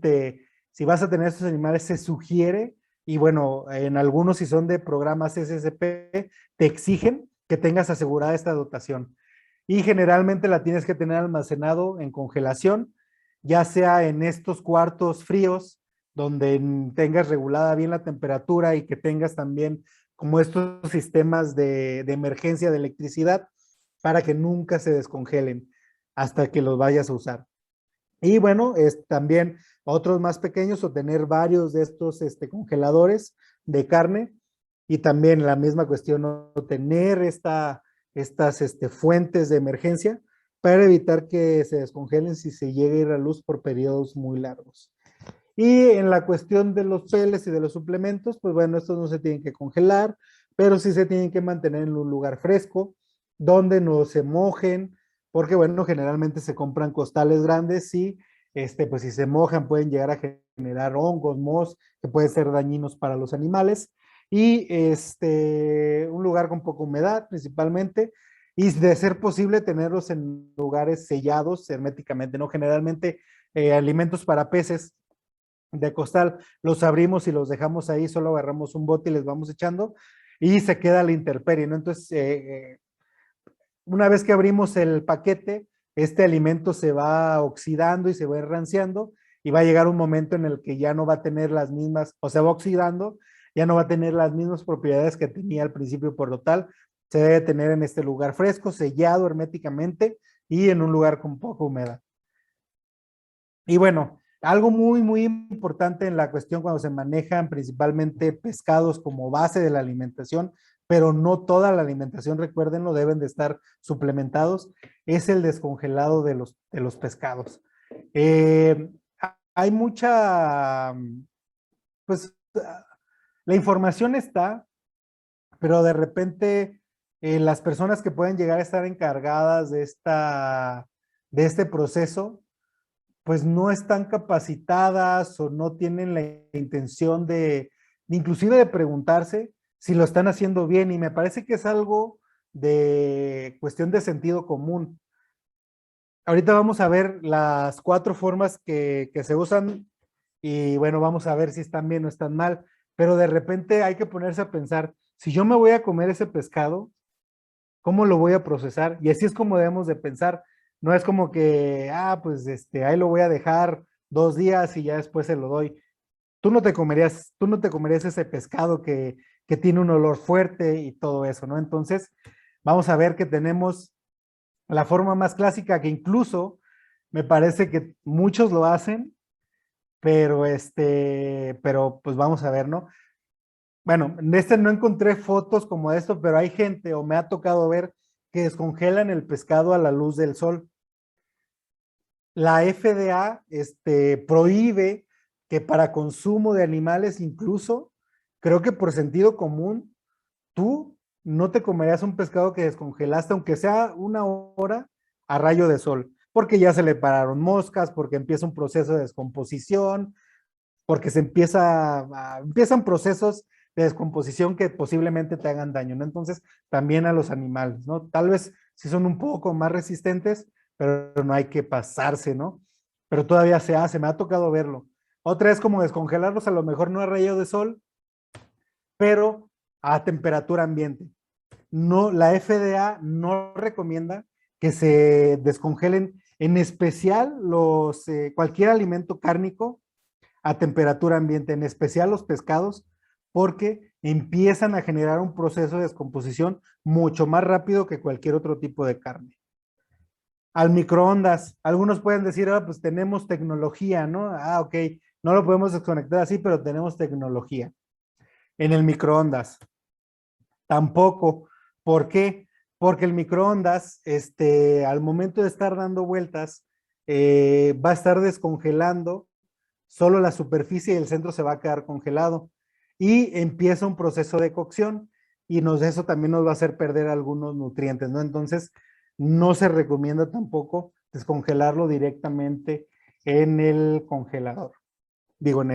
A: si vas a tener estos animales, se sugiere, y bueno, en algunos si son de programas SSP, te exigen que tengas asegurada esta dotación. Y generalmente la tienes que tener almacenado en congelación, ya sea en estos cuartos fríos, donde tengas regulada bien la temperatura y que tengas también como estos sistemas de emergencia de electricidad para que nunca se descongelen hasta que los vayas a usar. Y bueno, es también otros más pequeños o tener varios de estos congeladores de carne y también la misma cuestión, ¿no? Tener estas fuentes de emergencia para evitar que se descongelen si se llega a ir a luz por periodos muy largos. Y en la cuestión de los peles y de los suplementos, pues bueno, estos no se tienen que congelar, pero sí se tienen que mantener en un lugar fresco, donde no se mojen, porque bueno, generalmente se compran costales grandes y pues si se mojan pueden llegar a generar hongos, mohos, que pueden ser dañinos para los animales. Y un lugar con poca humedad principalmente, y de ser posible tenerlos en lugares sellados herméticamente, ¿no? Generalmente alimentos para peces de costal, los abrimos y los dejamos ahí, solo agarramos un bote y les vamos echando y se queda la intemperie, ¿no? Entonces, una vez que abrimos el paquete, este alimento se va oxidando y se va ranciando y va a llegar un momento en el que ya no va a tener las mismas, o se va oxidando, ya no va a tener las mismas propiedades que tenía al principio, por lo tal, se debe tener en este lugar fresco, sellado herméticamente y en un lugar con poca humedad. Y bueno, algo muy importante en la cuestión cuando se manejan principalmente pescados como base de la alimentación, pero no toda la alimentación, recuérdenlo, deben de estar suplementados, es el descongelado de los pescados. Eh, Hay pues, la información está, pero de repente las personas que pueden llegar a estar encargadas de este proceso, pues no están capacitadas o no tienen la intención inclusive de preguntarse si lo están haciendo bien, y me parece que es algo de cuestión de sentido común. Ahorita vamos a ver las 4 formas que se usan y bueno, vamos a ver si están bien o están mal, pero de repente hay que ponerse a pensar, si yo me voy a comer ese pescado, ¿cómo lo voy a procesar? Y así es como debemos de pensar. No es como que, pues ahí lo voy a dejar 2 días y ya después se lo doy. Tú no te comerías ese pescado que tiene un olor fuerte y todo eso, ¿no? Entonces, vamos a ver que tenemos la forma más clásica, que incluso me parece que muchos lo hacen, pero pues vamos a ver, ¿no? Bueno, en este no encontré fotos como esto, pero hay gente, o me ha tocado ver, que descongelan el pescado a la luz del sol. La FDA prohíbe que para consumo de animales, incluso, creo que por sentido común, tú no te comerías un pescado que descongelaste, aunque sea una hora, a rayo de sol, porque ya se le pararon moscas, porque empieza un proceso de descomposición, porque empiezan procesos de descomposición que posiblemente te hagan daño, ¿no? Entonces, también a los animales, ¿no? Tal vez sí son un poco más resistentes, pero no hay que pasarse, ¿no? Pero todavía se hace, me ha tocado verlo. Otra es como descongelarlos, a lo mejor no a rayo de sol, pero a temperatura ambiente. No, la FDA no recomienda que se descongelen, en especial cualquier alimento cárnico a temperatura ambiente, en especial los pescados, porque empiezan a generar un proceso de descomposición mucho más rápido que cualquier otro tipo de carne. Al microondas, algunos pueden decir, ah, pues tenemos tecnología, ¿no? Ah, ok, no lo podemos desconectar así, pero tenemos tecnología. En el microondas, tampoco. ¿Por qué? Porque el microondas, al momento de estar dando vueltas, va a estar descongelando, solo la superficie y el centro se va a quedar congelado y empieza un proceso de cocción y eso también nos va a hacer perder algunos nutrientes, ¿no? Entonces, no se recomienda tampoco descongelarlo directamente en el congelador, digo, en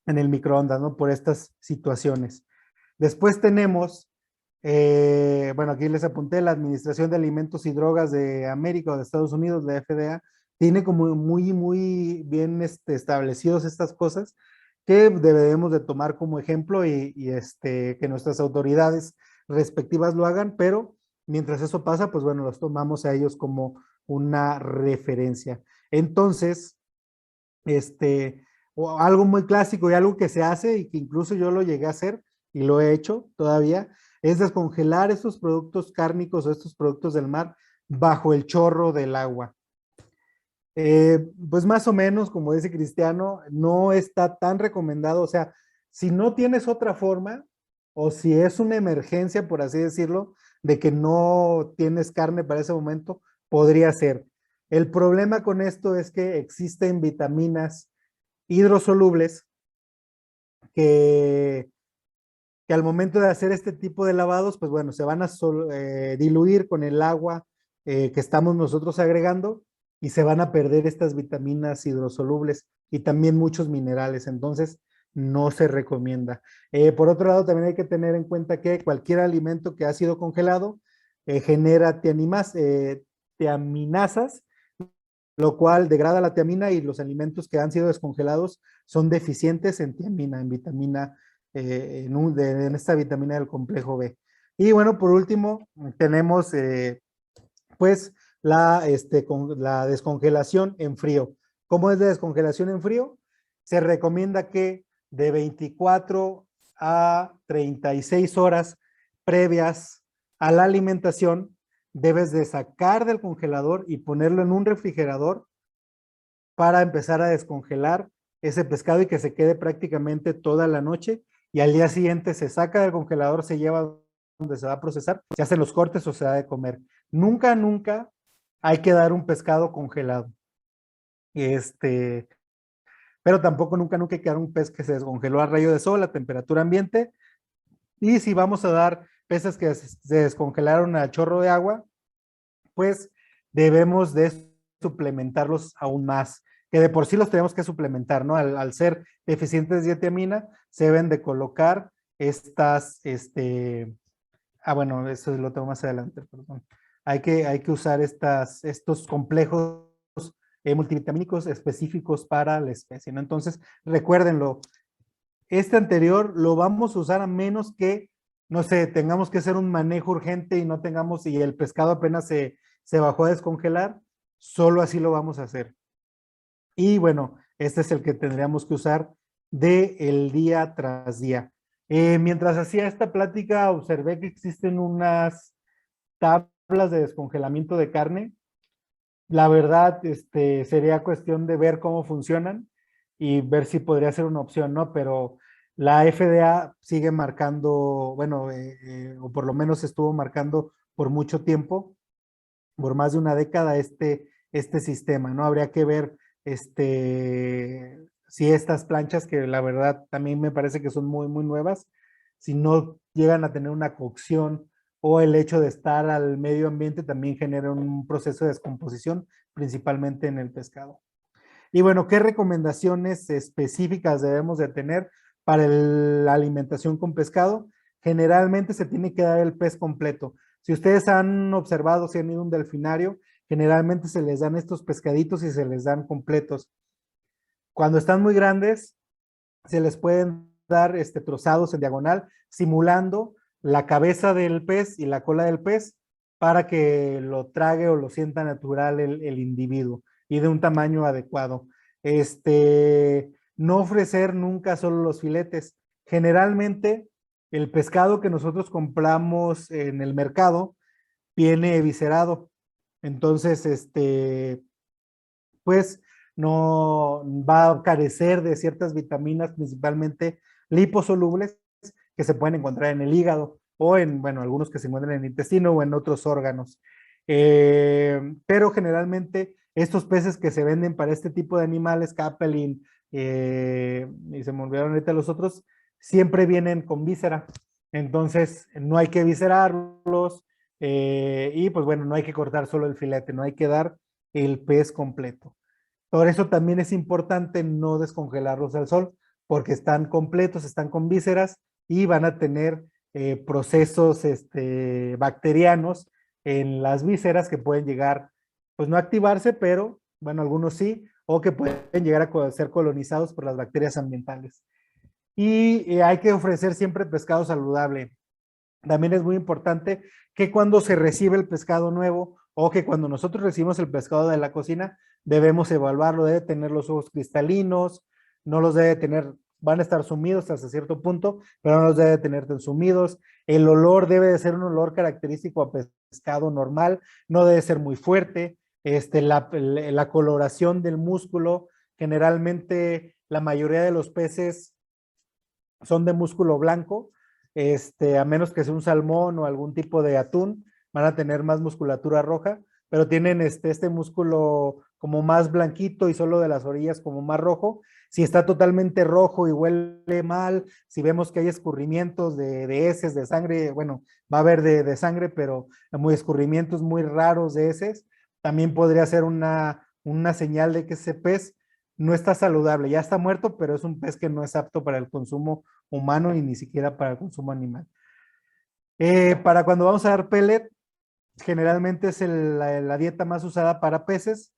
A: el microondas, ¿no? Por estas situaciones. Después tenemos, bueno, aquí les apunté, la Administración de Alimentos y Drogas de América o de Estados Unidos, la FDA, tiene como muy bien establecidos estas cosas que debemos de tomar como ejemplo que nuestras autoridades respectivas lo hagan, pero mientras eso pasa, pues bueno, los tomamos a ellos como una referencia. Entonces, o algo muy clásico y algo que se hace y que incluso yo lo llegué a hacer y lo he hecho todavía, es descongelar estos productos cárnicos o estos productos del mar bajo el chorro del agua. Pues más o menos, como dice Cristiano, no está tan recomendado, o sea, si no tienes otra forma o si es una emergencia, por así decirlo, de que no tienes carne para ese momento, podría ser. El problema con esto es que existen vitaminas hidrosolubles que, que al momento de hacer este tipo de lavados, pues bueno, se van a diluir con el agua que estamos nosotros agregando y se van a perder estas vitaminas hidrosolubles y también muchos minerales. Entonces, no se recomienda. Por otro lado, también hay que tener en cuenta que cualquier alimento que ha sido congelado genera tiaminasas, lo cual degrada la tiamina y los alimentos que han sido descongelados son deficientes en tiamina, en vitamina, en esta vitamina del complejo B. Y bueno, por último, tenemos pues la descongelación en frío. ¿Cómo es la descongelación en frío? Se recomienda que de 24 a 36 horas previas a la alimentación debes de sacar del congelador y ponerlo en un refrigerador para empezar a descongelar ese pescado y que se quede prácticamente toda la noche y al día siguiente se saca del congelador, se lleva donde se va a procesar, se hacen los cortes o se da de comer. Nunca hay que dar un pescado congelado. Pero tampoco nunca hay que dar un pez que se descongeló a rayo de sol a temperatura ambiente. Y si vamos a dar peces que se descongelaron a chorro de agua, pues debemos de suplementarlos aún más, que de por sí los tenemos que suplementar, ¿no? Al ser deficientes de tiamina, se deben de colocar bueno, eso lo tengo más adelante, perdón. Hay que usar estos complejos multivitamínicos específicos para la especie, ¿no? Entonces, recuérdenlo, este anterior lo vamos a usar a menos que, no sé, tengamos que hacer un manejo urgente y no tengamos, y el pescado apenas se bajó a descongelar, solo así lo vamos a hacer. Y bueno, este es el que tendríamos que usar de el día tras día. Mientras hacía esta plática, observé que existen unas tablas de descongelamiento de carne. La verdad, sería cuestión de ver cómo funcionan y ver si podría ser una opción, ¿no? Pero La FDA sigue marcando, bueno, o por lo menos estuvo marcando por mucho tiempo, por más de una década, este sistema, ¿no? Habría que ver si estas planchas, que la verdad también me parece que son muy, muy nuevas, si no llegan a tener una cocción o el hecho de estar al medio ambiente también genera un proceso de descomposición, principalmente en el pescado. Y bueno, ¿qué recomendaciones específicas debemos de tener para la alimentación con pescado? Generalmente se tiene que dar el pez completo. Si ustedes han observado, si han ido a un delfinario, generalmente se les dan estos pescaditos y se les dan completos. Cuando están muy grandes, se les pueden dar trozados en diagonal, simulando la cabeza del pez y la cola del pez para que lo trague o lo sienta natural el individuo y de un tamaño adecuado. No ofrecer nunca solo los filetes. Generalmente, el pescado que nosotros compramos en el mercado viene eviscerado. Entonces, pues no va a carecer de ciertas vitaminas, principalmente liposolubles, que se pueden encontrar en el hígado o en, bueno, algunos que se encuentran en el intestino o en otros órganos. Pero generalmente estos peces que se venden para este tipo de animales, capelin, y se me olvidaron ahorita los otros, siempre vienen con víscera. Entonces, no hay que viscerarlos y pues bueno, no hay que cortar solo el filete, no hay que dar el pez completo. Por eso también es importante no descongelarlos al sol, porque están completos, están con vísceras y van a tener procesos bacterianos en las vísceras que pueden llegar, pues no a activarse, pero bueno, algunos sí, o que pueden llegar a ser colonizados por las bacterias ambientales. Y hay que ofrecer siempre pescado saludable. También es muy importante que cuando se recibe el pescado nuevo o que cuando nosotros recibimos el pescado de la cocina, debemos evaluarlo, debe tener los ojos cristalinos, no los debe tener, van a estar sumidos hasta cierto punto, pero no los debe tener tan sumidos. El olor debe de ser un olor característico a pescado normal, no debe ser muy fuerte. La coloración del músculo, generalmente la mayoría de los peces son de músculo blanco, a menos que sea un salmón o algún tipo de atún, van a tener más musculatura roja, pero tienen este músculo como más blanquito y solo de las orillas como más rojo. Si está totalmente rojo y huele mal, si vemos que hay escurrimientos de heces, de sangre, bueno, va a haber de sangre, pero muy escurrimientos muy raros de heces, también podría ser una señal de que ese pez no está saludable, ya está muerto, pero es un pez que no es apto para el consumo humano y ni siquiera para el consumo animal. Para cuando vamos a dar pellet, generalmente es la dieta más usada para peces,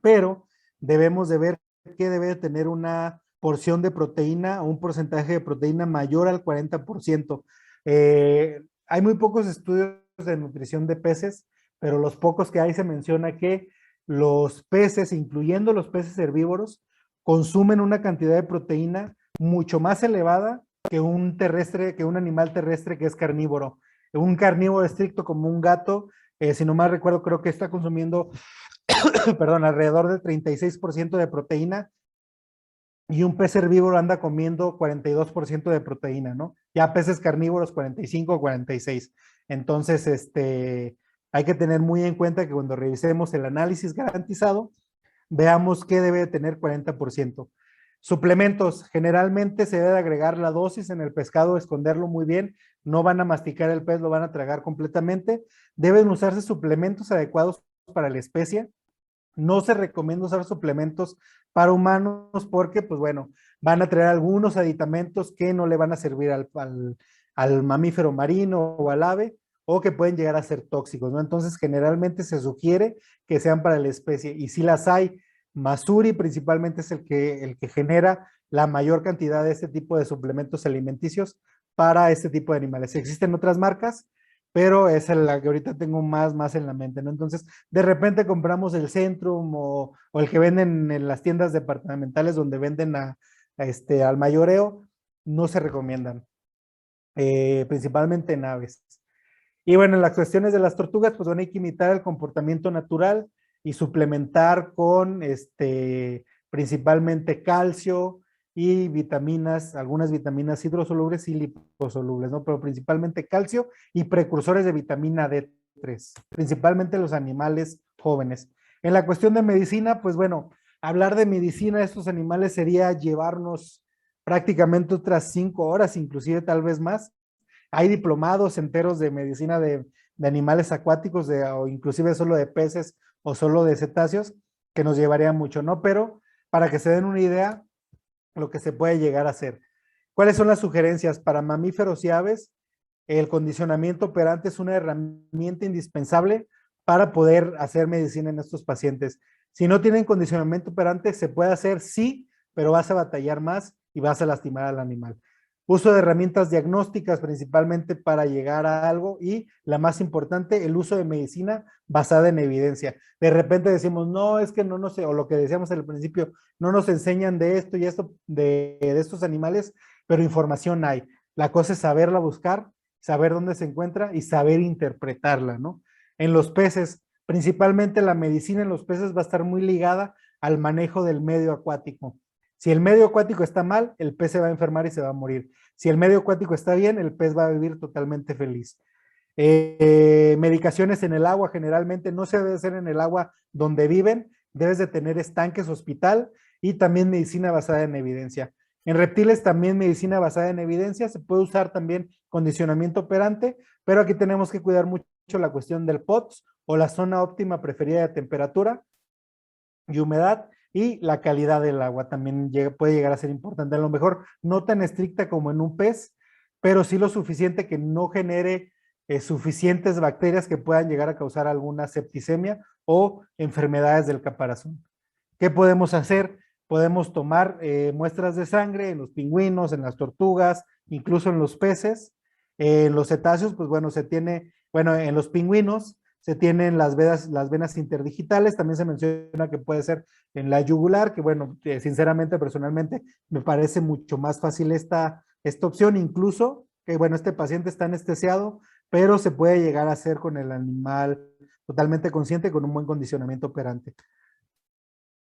A: pero debemos de ver que debe tener una porción de proteína o un porcentaje de proteína mayor al 40%. Hay muy pocos estudios de nutrición de peces, pero los pocos que hay se menciona que los peces, incluyendo los peces herbívoros, consumen una cantidad de proteína mucho más elevada que un terrestre, que un animal terrestre que es carnívoro. Un carnívoro estricto como un gato, si no mal recuerdo, creo que está consumiendo perdón, alrededor del 36% de proteína y un pez herbívoro anda comiendo 42% de proteína, ¿no? Ya peces carnívoros 45 o 46. Entonces, hay que tener muy en cuenta que cuando revisemos el análisis garantizado, veamos que debe tener 40%. Suplementos, generalmente se debe agregar la dosis en el pescado, esconderlo muy bien, no van a masticar el pez, lo van a tragar completamente. Deben usarse suplementos adecuados para la especie. No se recomienda usar suplementos para humanos porque, pues bueno, van a traer algunos aditamentos que no le van a servir al mamífero marino o al ave o que pueden llegar a ser tóxicos, ¿no? Entonces, generalmente se sugiere que sean para la especie y si las hay, Masuri principalmente es el que genera la mayor cantidad de este tipo de suplementos alimenticios para este tipo de animales. Existen otras marcas, pero es la que ahorita tengo más en la mente, ¿no? Entonces, de repente compramos el Centrum o el que venden en las tiendas departamentales donde venden al mayoreo, no se recomiendan, principalmente en aves. Y bueno, en las cuestiones de las tortugas, pues bueno, hay que imitar el comportamiento natural y suplementar con principalmente calcio y vitaminas, algunas vitaminas hidrosolubles y liposolubles, ¿no? Pero principalmente calcio y precursores de vitamina D3, principalmente los animales jóvenes. En la cuestión de medicina, pues bueno, hablar de medicina de estos animales sería llevarnos prácticamente otras 5 horas, inclusive tal vez más. Hay diplomados enteros de medicina de animales acuáticos, o inclusive solo de peces o solo de cetáceos, que nos llevaría mucho, ¿no? Pero para que se den una idea, lo que se puede llegar a hacer. ¿Cuáles son las sugerencias? Para mamíferos y aves, el condicionamiento operante es una herramienta indispensable para poder hacer medicina en estos pacientes. Si no tienen condicionamiento operante, se puede hacer, sí, pero vas a batallar más y vas a lastimar al animal. Uso de herramientas diagnósticas principalmente para llegar a algo y la más importante, el uso de medicina basada en evidencia. De repente decimos, no, es que no nos, o lo que decíamos al principio, no nos enseñan de esto y esto, de estos animales, pero información hay. La cosa es saberla buscar, saber dónde se encuentra y saber interpretarla, ¿no? En los peces, principalmente la medicina en los peces va a estar muy ligada al manejo del medio acuático. Si el medio acuático está mal, el pez se va a enfermar y se va a morir. Si el medio acuático está bien, el pez va a vivir totalmente feliz. Medicaciones en el agua, generalmente no se debe hacer en el agua donde viven, debes de tener estanques, hospital y también medicina basada en evidencia. En reptiles también medicina basada en evidencia, se puede usar también condicionamiento operante, pero aquí tenemos que cuidar mucho la cuestión del POTS o la zona óptima preferida de temperatura y humedad, y la calidad del agua también puede llegar a ser importante. A lo mejor no tan estricta como en un pez, pero sí lo suficiente que no genere suficientes bacterias que puedan llegar a causar alguna septicemia o enfermedades del caparazón. ¿Qué podemos hacer? Podemos tomar muestras de sangre en los pingüinos, en las tortugas, incluso en los peces. En los cetáceos, pues bueno, en los pingüinos se tienen las venas interdigitales, también se menciona que puede ser en la yugular, que bueno, sinceramente, personalmente, me parece mucho más fácil esta opción, incluso que bueno, este paciente está anestesiado, pero se puede llegar a hacer con el animal totalmente consciente, con un buen condicionamiento operante.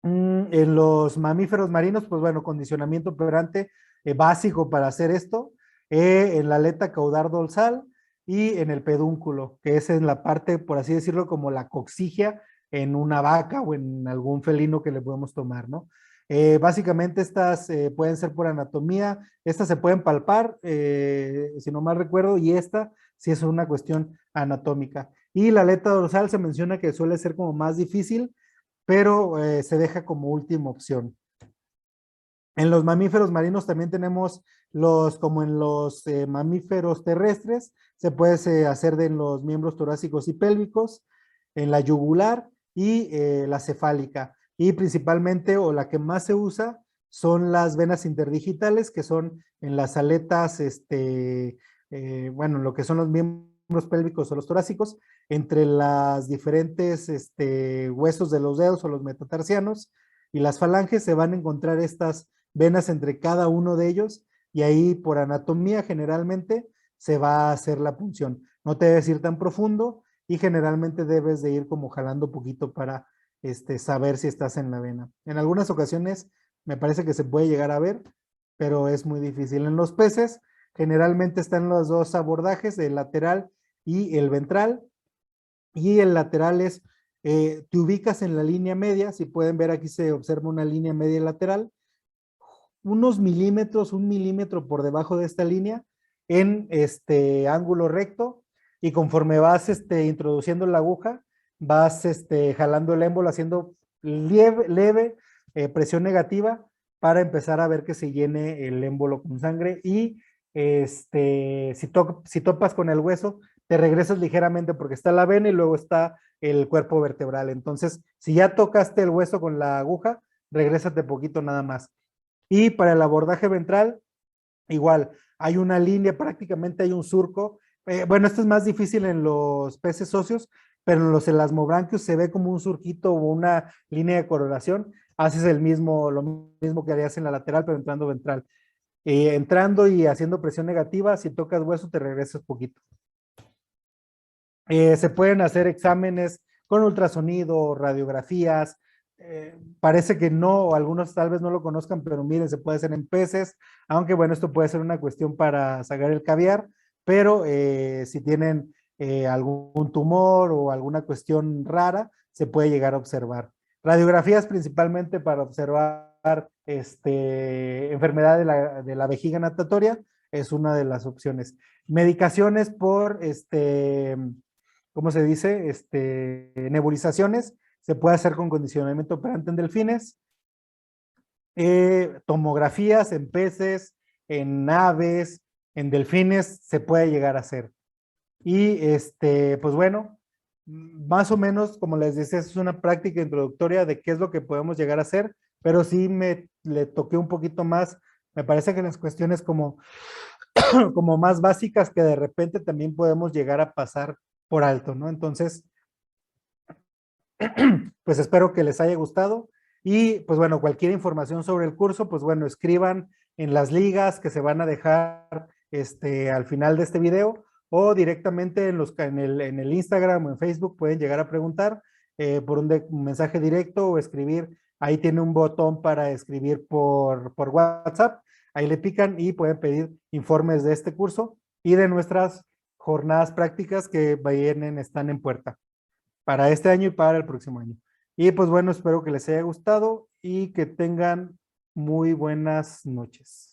A: En los mamíferos marinos, pues bueno, condicionamiento operante básico para hacer esto, en la aleta caudal dorsal y en el pedúnculo, que es en la parte, por así decirlo, como la coxigia en una vaca o en algún felino que le podemos tomar, ¿no? Básicamente estas pueden ser por anatomía, estas se pueden palpar, si no mal recuerdo, y esta sí es una cuestión anatómica. Y la aleta dorsal se menciona que suele ser como más difícil, pero se deja como última opción. En los mamíferos marinos también tenemos como en los mamíferos terrestres, se puede hacer de los miembros torácicos y pélvicos, en la yugular y la cefálica. Y principalmente, o la que más se usa, son las venas interdigitales, que son en las aletas, bueno, lo que son los miembros pélvicos o los torácicos, entre las diferentes huesos de los dedos o los metatarsianos y las falanges se van a encontrar estas venas entre cada uno de ellos y ahí por anatomía generalmente se va a hacer la punción. No te debes ir tan profundo y generalmente debes de ir como jalando poquito para saber si estás en la vena. En algunas ocasiones me parece que se puede llegar a ver, pero es muy difícil. En los peces generalmente están los dos abordajes, el lateral y el ventral, y el lateral es, te ubicas en la línea media, si pueden ver aquí se observa una línea media lateral, unos milímetros, 1 milímetro por debajo de esta línea, en este ángulo recto, y conforme vas introduciendo la aguja, vas jalando el émbolo, haciendo leve presión negativa para empezar a ver que se llene el émbolo con sangre, y si topas con el hueso, te regresas ligeramente porque está la vena y luego está el cuerpo vertebral. Entonces, si ya tocaste el hueso con la aguja, regrésate poquito nada más. Y para el abordaje ventral, igual, hay una línea, prácticamente hay un surco. Bueno, esto es más difícil en los peces óseos, pero en los elasmobranquios se ve como un surquito o una línea de coloración. Haces lo mismo que harías en la lateral, pero entrando ventral. Entrando y haciendo presión negativa, si tocas hueso, te regresas poquito. Se pueden hacer exámenes con ultrasonido, radiografías, parece que no, o algunos tal vez no lo conozcan, pero miren, se puede hacer en peces, aunque bueno, esto puede ser una cuestión para sacar el caviar, pero si tienen algún tumor o alguna cuestión rara, se puede llegar a observar. Radiografías principalmente para observar enfermedad de la vejiga natatoria es una de las opciones. Medicaciones por, ¿cómo se dice? Nebulizaciones se puede hacer con condicionamiento operante en delfines, tomografías en peces, en aves, en delfines, se puede llegar a hacer. Y pues bueno, más o menos, como les decía, es una práctica introductoria de qué es lo que podemos llegar a hacer, pero sí le toqué un poquito más, me parece que las cuestiones como, como más básicas que de repente también podemos llegar a pasar por alto, ¿no? Entonces, pues espero que les haya gustado y pues bueno, cualquier información sobre el curso, pues bueno, escriban en las ligas que se van a dejar al final de este video o directamente en el Instagram o en Facebook pueden llegar a preguntar por un mensaje directo o escribir. Ahí tiene un botón para escribir por WhatsApp. Ahí le pican y pueden pedir informes de este curso y de nuestras jornadas prácticas que vienen, están en puerta para este año y para el próximo año. Y pues bueno, espero que les haya gustado y que tengan muy buenas noches.